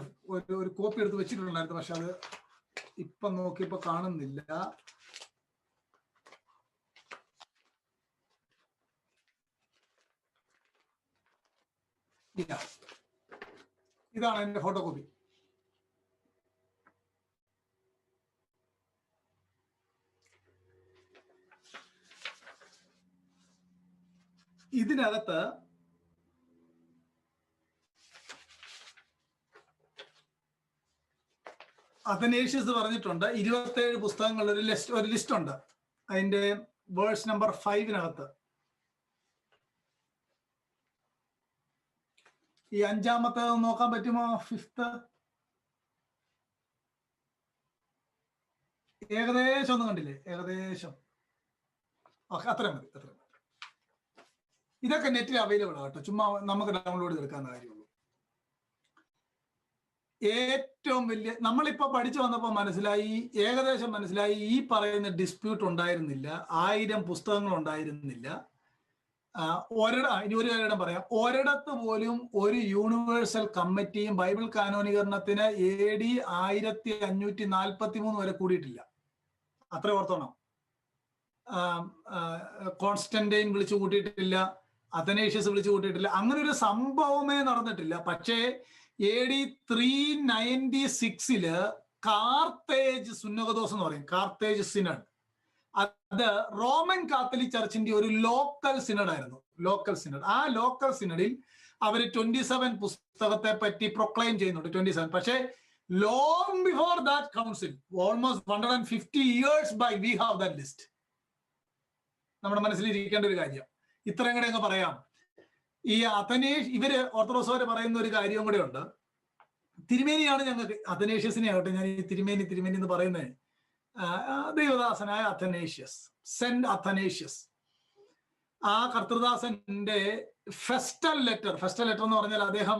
ഒരു കോപ്പി എടുത്ത് വെച്ചിട്ടുണ്ടായിരുന്നു, പക്ഷെ അത് ഇപ്പം നോക്കിയപ്പോൾ കാണുന്നില്ല. ഇതാണ് എൻ്റെ ഫോട്ടോ കോപ്പി. ഇതിനകത്ത് അഥനേഷ്യസ് പറഞ്ഞിട്ടുണ്ട് 27 പുസ്തകങ്ങളുടെ ഒരു ലിസ്റ്റ് ഉണ്ട്. അതിന്റെ വേഴ്സ് നമ്പർ 5 ഈ 5-ാമത്തെ നോക്കാൻ പറ്റുമോ? 5th ഏകദേശം ഒന്നും കണ്ടില്ലേ? ഏകദേശം അത്രയും മതി. ഇതൊക്കെ നെറ്റിൽ അവൈലബിൾ ആട്ടോ, ചുമ്മാ നമുക്ക് ഡൗൺലോഡ് ചെയ്തെടുക്കാവുന്ന കാര്യമുള്ളൂ. ഏറ്റവും വലിയ നമ്മളിപ്പോ പഠിച്ചു വന്നപ്പോൾ ഏകദേശം മനസ്സിലായി, ഈ പറയുന്ന ഡിസ്പ്യൂട്ട് ഉണ്ടായിരുന്നില്ല, 1000 പുസ്തകങ്ങൾ ഉണ്ടായിരുന്നില്ല. ഇനി ഒരു കാര്യം പറയാം, ഒരിടത്ത് പോലും ഒരു യൂണിവേഴ്സൽ കമ്മിറ്റിയും ബൈബിൾ കാനോനീകരണത്തിന് AD 1543 വരെ കൂടിയിട്ടില്ല. അത്ര ഓർത്തോണം. കോൺസ്റ്റന്റൈൻ വിളിച്ചു കൂട്ടിയിട്ടില്ല, അഥനേഷ്യസ് വിളിച്ചു കൂട്ടിയിട്ടില്ല, അങ്ങനെ ഒരു സംഭവമേ നടന്നിട്ടില്ല. പക്ഷേ AD 396 കാർത്തേജ് സുന്നകദോസ് എന്ന് പറയും, കാർത്തേജ് സിനഡ്. അത് റോമൻ കാത്തലിക് ചർച്ചിന്റെ ഒരു ലോക്കൽ സിനഡ് ആയിരുന്നു. ആ ലോക്കൽ സിനഡിൽ അവർ 27 പുസ്തകത്തെ പറ്റി പ്രൊക്ലെയിം ചെയ്യുന്നുണ്ട്. 27. പക്ഷേ long before that council, almost 150 years by we have that list. നമ്മുടെ മനസ്സിലിരിക്കേണ്ട ഒരു കാര്യം. ഇത്രയും കൂടെ അങ്ങ് പറയാം. ഈ ഇവര് ഓർത്തഡോക്സുകാർ പറയുന്ന ഒരു കാര്യവും കൂടെ ഉണ്ട്. തിരുമേനിയാണ് ഞങ്ങൾക്ക്, അഥനേഷ്യസിനെ ആകട്ടെ, ഞാൻ ഈ തിരുമേനി എന്ന് പറയുന്നത് ദൈവദാസനായ അഥനേഷ്യസ്, സെന്റ് അഥനേഷ്യസ്, ആ കർത്തൃദാസന്റെ ഫെസ്റ്റൽ ലെറ്റർ എന്ന് പറഞ്ഞാൽ അദ്ദേഹം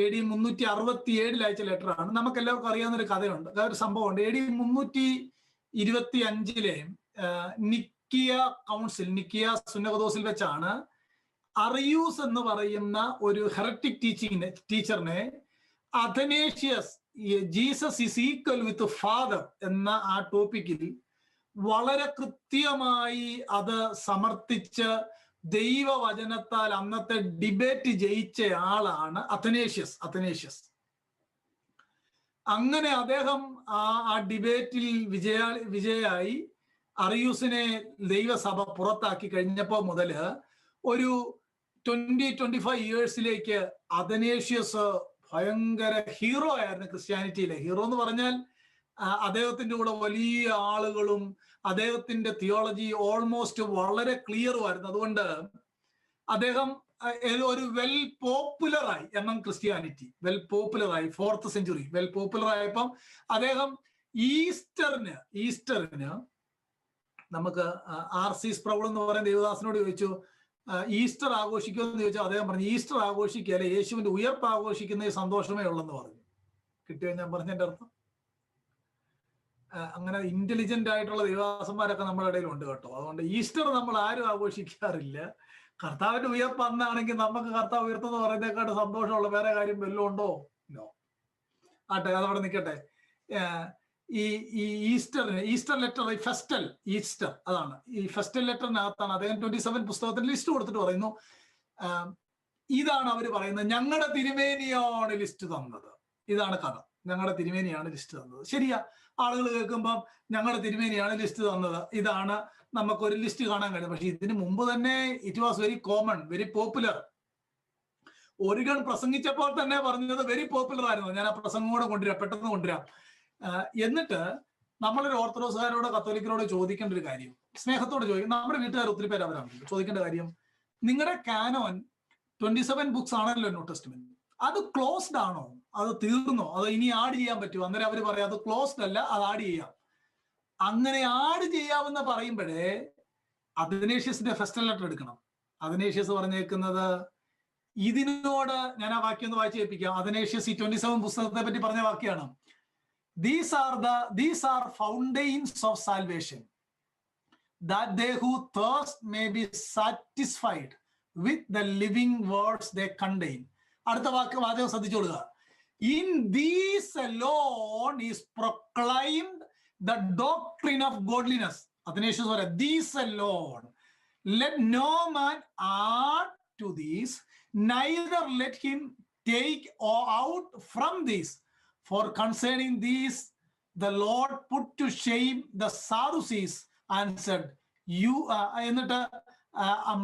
AD 367 അയച്ച ലെറ്ററാണ്. നമുക്ക് എല്ലാവർക്കും അറിയാവുന്ന ഒരു കഥയുണ്ട്, ഒരു സംഭവമുണ്ട്. AD 325 നിക്കിയ കൗൺസിൽ, നിക്കിയ സുന്നകദോസിൽ വെച്ചാണ് അറിയൂസ് എന്ന് പറയുന്ന ഒരു ഹെററ്റിക് ടീച്ചറിനെ Athanasius Jesus is equal with Father എന്ന ആ ടോപ്പിക്കിൽ വളരെ കൃത്യമായി അത് സമർത്ഥിച്ച് ദൈവവചനത്താൽ അന്നത്തെ ഡിബേറ്റ് ജയിച്ച ആളാണ് അഥനേഷ്യസ്. അങ്ങനെ അദ്ദേഹം ആ ഡിബേറ്റിൽ വിജയായി അറിയൂസിനെ ദൈവസഭ പുറത്താക്കി കഴിഞ്ഞപ്പോൾ മുതല് ഒരു 20-25 yearsലേക്ക് അഥനേഷ്യസ് ഭയങ്കര ഹീറോ ആയിരുന്നു ക്രിസ്ത്യാനിറ്റിയിലെ. ഹീറോ എന്ന് പറഞ്ഞാൽ അദ്ദേഹത്തിന്റെ കൂടെ വലിയ ആളുകളും അദ്ദേഹത്തിന്റെ തിയോളജി ഓൾമോസ്റ്റ് വളരെ ക്ലിയറുമായിരുന്നു. അതുകൊണ്ട് അദ്ദേഹം ഒരു വെൽ പോപ്പുലറായി എമംഗ് ക്രിസ്ത്യാനിറ്റി, വെൽ പോപ്പുലറായി. 4th century വെൽ പോപ്പുലറായപ്പം അദ്ദേഹം ഈസ്റ്ററിന് നമുക്ക് R.C. സ്പ്രൗൾ എന്ന് പറയുന്ന ദേവദാസനോട് ചോദിച്ചു, ഈസ്റ്റർ ആഘോഷിക്കുമെന്ന് ചോദിച്ചാൽ അദ്ദേഹം പറഞ്ഞു, ഈസ്റ്റർ ആഘോഷിക്കുകയല്ല, യേശുവിന്റെ ഉയർപ്പ് ആഘോഷിക്കുന്ന സന്തോഷമേ ഉള്ളെന്ന് പറഞ്ഞു. കിട്ടിയോ ഞാൻ പറഞ്ഞതിന്റെ അർത്ഥം? അങ്ങനെ ഇന്റലിജന്റ് ആയിട്ടുള്ള ദേവദാസന്മാരൊക്കെ നമ്മുടെ ഇടയിലുണ്ട് കേട്ടോ. അതുകൊണ്ട് ഈസ്റ്റർ നമ്മൾ ആരും ആഘോഷിക്കാറില്ല. കർത്താവിന്റെ ഉയർപ്പ് അന്നാണെങ്കിൽ നമുക്ക് കർത്താവ് ഉയർത്തെന്ന് പറയുന്നതിനെക്കാട്ട് സന്തോഷമുള്ള വേറെ കാര്യം വല്ലതും ഉണ്ടോ? നോ. ആട്ടെ, അതവിടെ നിൽക്കട്ടെ. ഈ ഈസ്റ്റർ ലെറ്റർ, ഈ ഫെസ്റ്റൽ ഈസ്റ്റർ, അതാണ് ഈ ഫെസ്റ്റൽ ലെറ്ററിനകത്താണ് അദ്ദേഹം 27 പുസ്തകത്തിന് ലിസ്റ്റ് കൊടുത്തിട്ട് പറയുന്നു, ഇതാണ് അവർ പറയുന്നത്, ഞങ്ങളുടെ തിരുമേനിയാണ് ലിസ്റ്റ് തന്നത്. ഇതാണ് കഥ, ഞങ്ങളുടെ തിരുമേനിയാണ് ലിസ്റ്റ് തന്നത്. ശരിയാ, ആളുകൾ കേൾക്കുമ്പം ഞങ്ങളുടെ തിരുമേനിയാണ് ലിസ്റ്റ് തന്നത്, ഇതാണ് നമുക്കൊരു ലിസ്റ്റ് കാണാൻ കഴിയും. പക്ഷെ ഇതിന് മുമ്പ് തന്നെ it was very common, very popular. Origen പ്രസംഗിച്ചപ്പോൾ തന്നെ പറഞ്ഞത് വെരി പോപ്പുലർ ആയിരുന്നു. ഞാൻ ആ പ്രസംഗം കൂടെ കൊണ്ടുവരാം, പെട്ടെന്ന് കൊണ്ടുവരാം. എന്നിട്ട് നമ്മളൊരു ഓർത്തഡോക്സുകാരോടോ കത്തോലിക്കരോടോ ചോദിക്കേണ്ട ഒരു കാര്യം, സ്നേഹത്തോടെ ചോദിക്കും, നമ്മുടെ വീട്ടുകാർ ഒത്തിരി പേര് അവരാണ് ചോദിക്കേണ്ട കാര്യം, നിങ്ങളുടെ കാനോൻ 27 ബുക്സ് ആണല്ലോ ന്യൂ ടെസ്റ്റ്മെന്റ്, അത് ക്ലോസ്ഡ് ആണോ, അത് തീർന്നോ, അത് ഇനി ആഡ് ചെയ്യാൻ പറ്റുമോ? അന്നേരം അവർ പറയാം അത് ക്ലോസ്ഡ് അല്ല, അത് ആഡ് ചെയ്യാം. അങ്ങനെ ആഡ് ചെയ്യാമെന്ന് പറയുമ്പോഴേ അഥനേഷ്യസിന്റെ ഫെസ്റ്റൽ ലെറ്റർ എടുക്കണം. അഥനേഷ്യസ് പറഞ്ഞേക്കുന്നത് ഇതിനോട്, ഞാൻ ആ വാക്യം ഒന്ന് വായിച്ചു കേൾപ്പിക്കാം. അഥനേഷ്യസ് ഈ 27 പുസ്തകത്തെ പറ്റി പറഞ്ഞ വാക്യാണ്, These are fountains of salvation, that they who thirst may be satisfied with the living words they contain. അടുത്ത വാചകം ശ്രദ്ധിച്ചോളുക. In these alone is proclaimed the doctrine of godliness. Athanasius പറയാം, these alone, let no man add to these, neither let him take out from these. For concerning these, the Lord put to shame the Sadducees and said, you, എന്നിട്ട്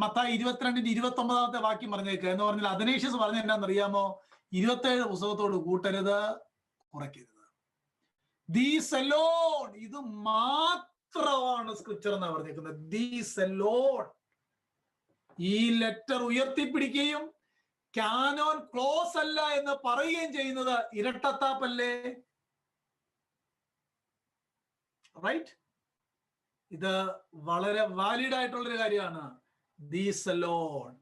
മത്തായി 22:29 വാക്യം പറഞ്ഞേക്കുക എന്ന് പറഞ്ഞാൽ Athanasius പറഞ്ഞ എന്നാന്നറിയാമോ? 27 പുസ്തകത്തോട് കൂട്ടരുത്, കുറയ്ക്കരുത്. These alone, ഇത് മാത്രമാണ് scripture എന്നാണ് പറഞ്ഞേക്കുന്നത്. These alone. ഈ ലെറ്റർ ഉയർത്തിപ്പിടിക്കുകയും കാനോൻ ക്ലോസ് അല്ല എന്ന് പറയുകയും ചെയ്യുന്നത് ഇരട്ടത്താപ്പല്ലേ? റൈറ്റ്? ഇത് വളരെ വാലിഡ് ആയിട്ടുള്ളൊരു കാര്യമാണ്. These alone.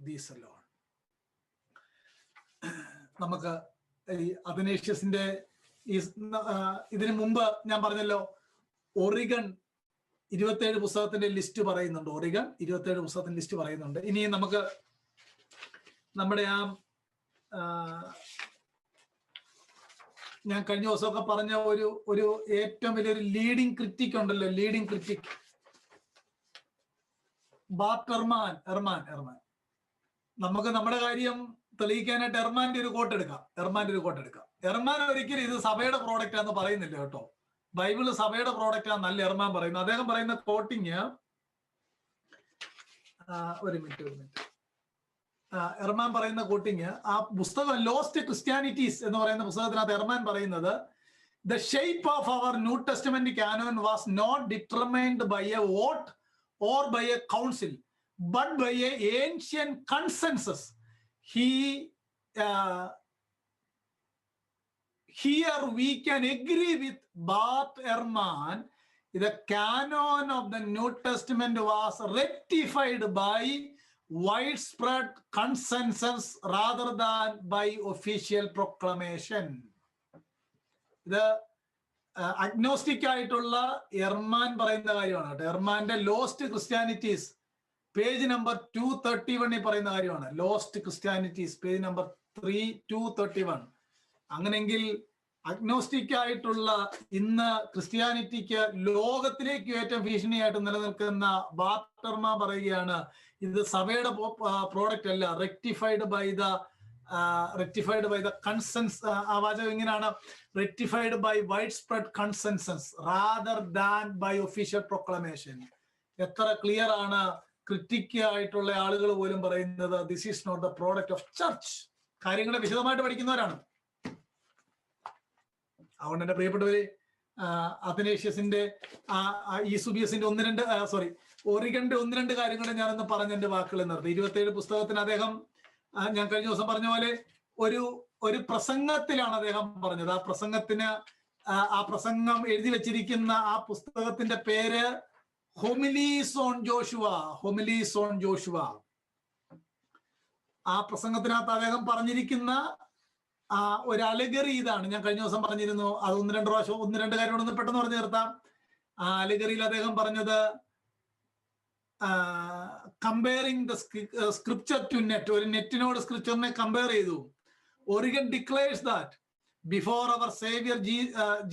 നമുക്ക് ഈ അഥനേഷ്യസിന്റെ ഇതിനു മുമ്പ് ഞാൻ പറഞ്ഞല്ലോ, ഒറിഗൺ 27 പുസ്തകത്തിന്റെ ലിസ്റ്റ് പറയുന്നുണ്ട്. ഒറിഗൺ 27 പുസ്തകത്തിന്റെ ലിസ്റ്റ് പറയുന്നുണ്ട്. ഇനി നമുക്ക് നമ്മുടെ ഞാൻ കഴിഞ്ഞ ദിവസമൊക്കെ പറഞ്ഞ ഒരു ഏറ്റവും വലിയൊരു ലീഡിങ് ക്രിറ്റിക് ഉണ്ടല്ലോ, ലീഡിങ് ക്രിറ്റിക് ബാർട്ട് എർമാൻ. നമുക്ക് നമ്മുടെ കാര്യം തെളിയിക്കാനായിട്ട് എർമാന്റെ ഒരു കോട്ട് എടുക്കാം. എർമാൻ ഒരിക്കലും ഇത് സഭയുടെ പ്രോഡക്റ്റ് ആണെന്ന് പറയുന്നില്ല കേട്ടോ. ബൈബിള് സഭയുടെ പ്രോഡക്റ്റ് ആണെന്നല്ല എർമാൻ പറയുന്നത്. അദ്ദേഹം പറയുന്ന കോട്ടിങ്, ഒരു മിനിറ്റ്, എർമാൻ പറയുന്ന കോട്ടിങ്, ആ പുസ്തകം ലോസ്റ്റ് ക്രിസ്ത്യാനിറ്റീസ് എന്ന് പറയുന്ന പുസ്തകത്തിനകത്ത് എർമാൻ പറയുന്നത്, the shape of our new testament canon was not determined by a vote or by a council, but by a ancient consensus. Here we can agree with Bart Ehrman. The canon of the New Testament was rectified by widespread consensus rather than by official proclamation. The agnostic ആയിട്ടുള്ള Ehrman പറയുന്ന കാര്യമാണ് കേട്ടോ. എർമാന്റെ lost Christianities page number 231 പറയുന്ന കാര്യമാണ്. Lost Christianities page number 231. അങ്ങനെങ്കിൽ agnostic ആയിട്ടുള്ള ഇന്ന് ക്രിസ്ത്യാനിറ്റിക്ക് ലോകത്തിലേക്ക് ഏറ്റവും ഭീഷണിയായിട്ട് നിലനിൽക്കുന്ന ബാർട്ട് എർമാൻ പറയുകയാണ്, ഇത് സഭയുടെ പ്രോഡക്റ്റ് അല്ല, റെക്ടിഫൈഡ് ബൈ ദ കൺസെൻസ്. ആ വാചകം ഇങ്ങനെയാണ്, rectified by wide spread consensus rather than by official proclamation. എത്ര ക്ലിയർ ആണ് ക്രിറ്റിക് ആയിട്ടുള്ള ആളുകൾ പോലും പറയുന്നത്, this is not the product of church. കാര്യങ്ങളെ വിശദമായിട്ട് പഠിക്കുന്നവരാണ്. അതുകൊണ്ട് എന്റെ പ്രിയപ്പെട്ടവരെ, അഥനേഷ്യസിന്റെ ഈസുബിയസിന്റെ ഒറിഗന്റെ 1-2 കാര്യങ്ങൾ ഞാനൊന്ന് പറഞ്ഞ എന്റെ വാക്കുകൾ നിർത്തി. 27 പുസ്തകത്തിന് അദ്ദേഹം, ഞാൻ കഴിഞ്ഞ ദിവസം പറഞ്ഞ പോലെ ഒരു പ്രസംഗത്തിലാണ് അദ്ദേഹം പറഞ്ഞത്. ആ പ്രസംഗത്തിന് ആ പ്രസംഗം എഴുതി വെച്ചിരിക്കുന്ന ആ പുസ്തകത്തിന്റെ പേര് homilies on Joshua. Homilies on Joshua. ആ പ്രസംഗത്തിനകത്ത് അദ്ദേഹം പറഞ്ഞിരിക്കുന്ന ഒരു അലഗറി ഇതാണ്. ഞാൻ കഴിഞ്ഞ ദിവസം പറഞ്ഞിരുന്നു, അത് ഒന്ന് രണ്ട് കാര്യങ്ങളൊന്ന് പെട്ടെന്ന് പറഞ്ഞു നിർത്താം. ആ അലഗറിയിൽ അദ്ദേഹം പറഞ്ഞത് comparing the scripture to net. ഒരു നെറ്റിനോട് സ്ക്രിപ്ചറിനെ കമ്പയർ ചെയ്തു. Origen declares that before our Savior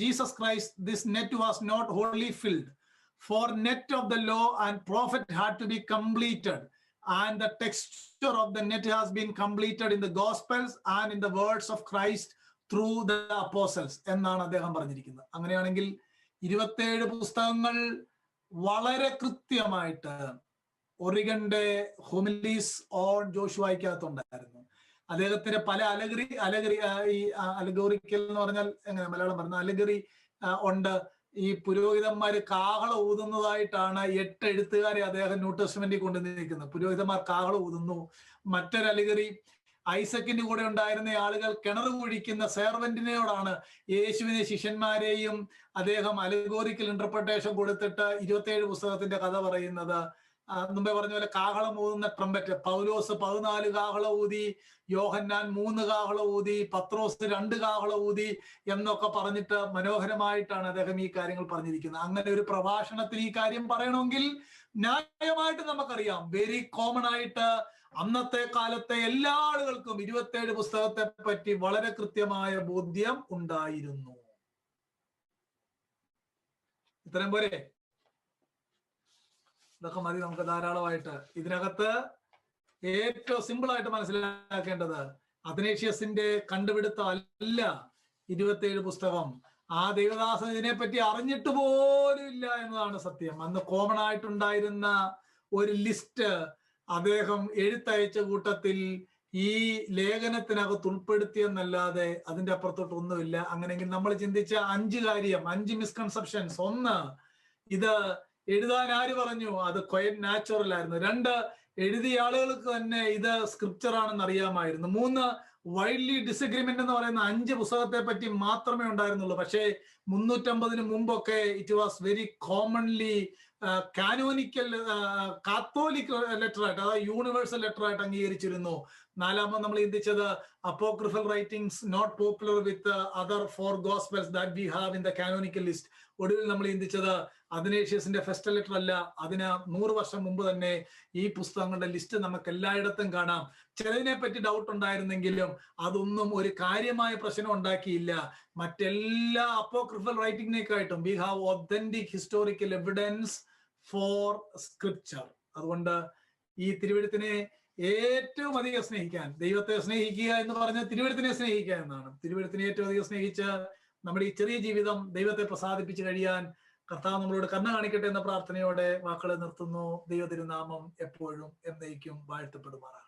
Jesus Christ, this net was not wholly filled. For net of the law and prophet had to be completed, and the texture of the net has been completed in the Gospels and in the words of Christ through the apostles എന്നാണ് അദ്ദേഹം പറഞ്ഞിരിക്കുന്നത്. അങ്ങനെയാണെങ്കിൽ 27 പുസ്തകങ്ങൾ വളരെ കൃത്യമായിട്ട് ഒറിഗന്റെ ഹൊമിലീസ് on ജോഷുവയ്ക്കകത്തുണ്ടായിരുന്നു. അദ്ദേഹത്തിന്റെ പല ഈ അലഗോറിക്കൽ എന്ന് പറഞ്ഞാൽ എങ്ങനെ മലയാളം പറഞ്ഞ അലഗറി ഉണ്ട്. ഈ പുരോഹിതന്മാര് കാഹളം ഊതുന്നതായിട്ടാണ് 8 എഴുത്തുകാരെ അദ്ദേഹം ന്യൂ ടെസ്റ്റ്മെന്റിൽ കൊണ്ടുവന്നിരിക്കുന്നത്. പുരോഹിതന്മാർ കാഹളം ഊതുന്നു. മറ്റൊരു അലഗറി ഐസക്കിന്റെ കൂടെ ഉണ്ടായിരുന്ന ആളുകൾ കിണർ കുഴിക്കുന്ന സെർവന്റിനോടാണ് യേശുവിനെ ശിഷ്യന്മാരെയും അദ്ദേഹം അലഗോറിക്കൽ ഇന്റർപ്രിട്ടേഷൻ കൊടുത്തിട്ട് 27 പുസ്തകത്തിന്റെ കഥ പറയുന്നത്. മുമ്പേ പറഞ്ഞ പോലെ കാഹളം ഊതുന്ന ട്രംപറ്റ്. പൗലോസ് 14 കാഹളം ഊതി, യോഹന്നാൻ 3 കാഹളം ഊതി, പത്രോസ് 2 കാഹളം ഊതി എന്നൊക്കെ പറഞ്ഞിട്ട് മനോഹരമായിട്ടാണ് അദ്ദേഹം ഈ കാര്യങ്ങൾ പറഞ്ഞിരിക്കുന്നത്. അങ്ങനെ ഒരു പ്രഭാഷണത്തിൽ ഈ കാര്യം പറയണമെങ്കിൽ ന്യായമായിട്ട് നമുക്കറിയാം, വെരി കോമൺ ആയിട്ട് അന്നത്തെ കാലത്തെ എല്ലാ ആളുകൾക്കും 27 പുസ്തകത്തെ പറ്റി വളരെ കൃത്യമായ ബോധ്യം ഉണ്ടായിരുന്നു. ഇത്രയും പോരെ? ഇതൊക്കെ മതി നമുക്ക് ധാരാളമായിട്ട്. ഇതിനകത്ത് ഏറ്റവും സിമ്പിൾ ആയിട്ട് മനസ്സിലാക്കേണ്ടത് അഥനേഷ്യസിന്റെ കണ്ടുപിടുത്തം അല്ല 27 പുസ്തകം. ആ ദൈവദാസൻ ഇതിനെപ്പറ്റി അറിഞ്ഞിട്ട് പോലും ഇല്ല എന്നതാണ് സത്യം. അന്ന് കോമൺ ആയിട്ടുണ്ടായിരുന്ന ഒരു ലിസ്റ്റ് അദ്ദേഹം എഴുത്തയച്ച കൂട്ടത്തിൽ ഈ ലേഖനത്തിനകത്ത് ഉൾപ്പെടുത്തിയെന്നല്ലാതെ അതിന്റെ അപ്പുറത്തോട്ട് ഒന്നുമില്ല. അങ്ങനെയെങ്കിൽ നമ്മൾ ചിന്തിച്ച 5 മിസ്കൺസെപ്ഷൻസ്. 1, ഇത് എഴുതാൻ ആര് പറഞ്ഞു? അത് ക്വയറ്റ് നാച്ചുറൽ ആയിരുന്നു. 2, എഴുതിയ ആളുകൾക്ക് തന്നെ ഇത് സ്ക്രിപ്ചർ ആണെന്ന് അറിയാമായിരുന്നു. 3, വൈഡ്ലി ഡിസഗ്രിമെന്റ് എന്ന് പറയുന്ന 5 പുസ്തകത്തെ പറ്റി മാത്രമേ ഉണ്ടായിരുന്നുള്ളൂ. പക്ഷേ 350 മുമ്പൊക്കെ it was very commonly canonical Catholic letter ആയിട്ട്, അതായത് യൂണിവേഴ്സൽ ലെറ്റർ ആയിട്ട് അംഗീകരിച്ചിരുന്നു. 4 നമ്മൾ ചിന്തിച്ചത് apocryphal writings not popular with the other 4 gospels that we have in the canonical list. ഒടുവിൽ നമ്മൾ ചിന്തിച്ചത് അഥനേഷ്യസിന്റെ ഫെസ്റ്റ് ലെറ്റർ അല്ല, അതിന് 100 വർഷം മുമ്പ് തന്നെ ഈ പുസ്തകങ്ങളുടെ ലിസ്റ്റ് നമുക്ക് എല്ലായിടത്തും കാണാം. ചിലതിനെ പറ്റി ഡൗട്ട് ഉണ്ടായിരുന്നെങ്കിലും അതൊന്നും ഒരു കാര്യമായ പ്രശ്നം ഉണ്ടാക്കിയില്ല. മറ്റെല്ലാ apocryphal റൈറ്റിംഗിനേക്കായിട്ടും we have authentic historical evidence for scripture. അതുകൊണ്ട് ഈ തിരുവെഴുത്തിനെ ഏറ്റവും അധികം സ്നേഹിക്കാൻ, ദൈവത്തെ സ്നേഹിക്കുക എന്ന് പറഞ്ഞാൽ തിരുവെഴുത്തിനെ സ്നേഹിക്കുക എന്നാണ്. തിരുവെഴുത്തിനെ ഏറ്റവും അധികം സ്നേഹിച്ച് നമ്മുടെ ഈ ചെറിയ ജീവിതം ദൈവത്തെ പ്രസാദിപ്പിച്ച് കഴിയാൻ കർത്താവ് നമ്മളോട് കരുണ കാണിക്കട്ടെ എന്ന പ്രാർത്ഥനയോടെ വാക്കുകളെ നിർത്തുന്നു. ദൈവ തിരുനാമം എപ്പോഴും എന്നേക്കും വാഴ്ത്തപ്പെടുമാറാകട്ടെ.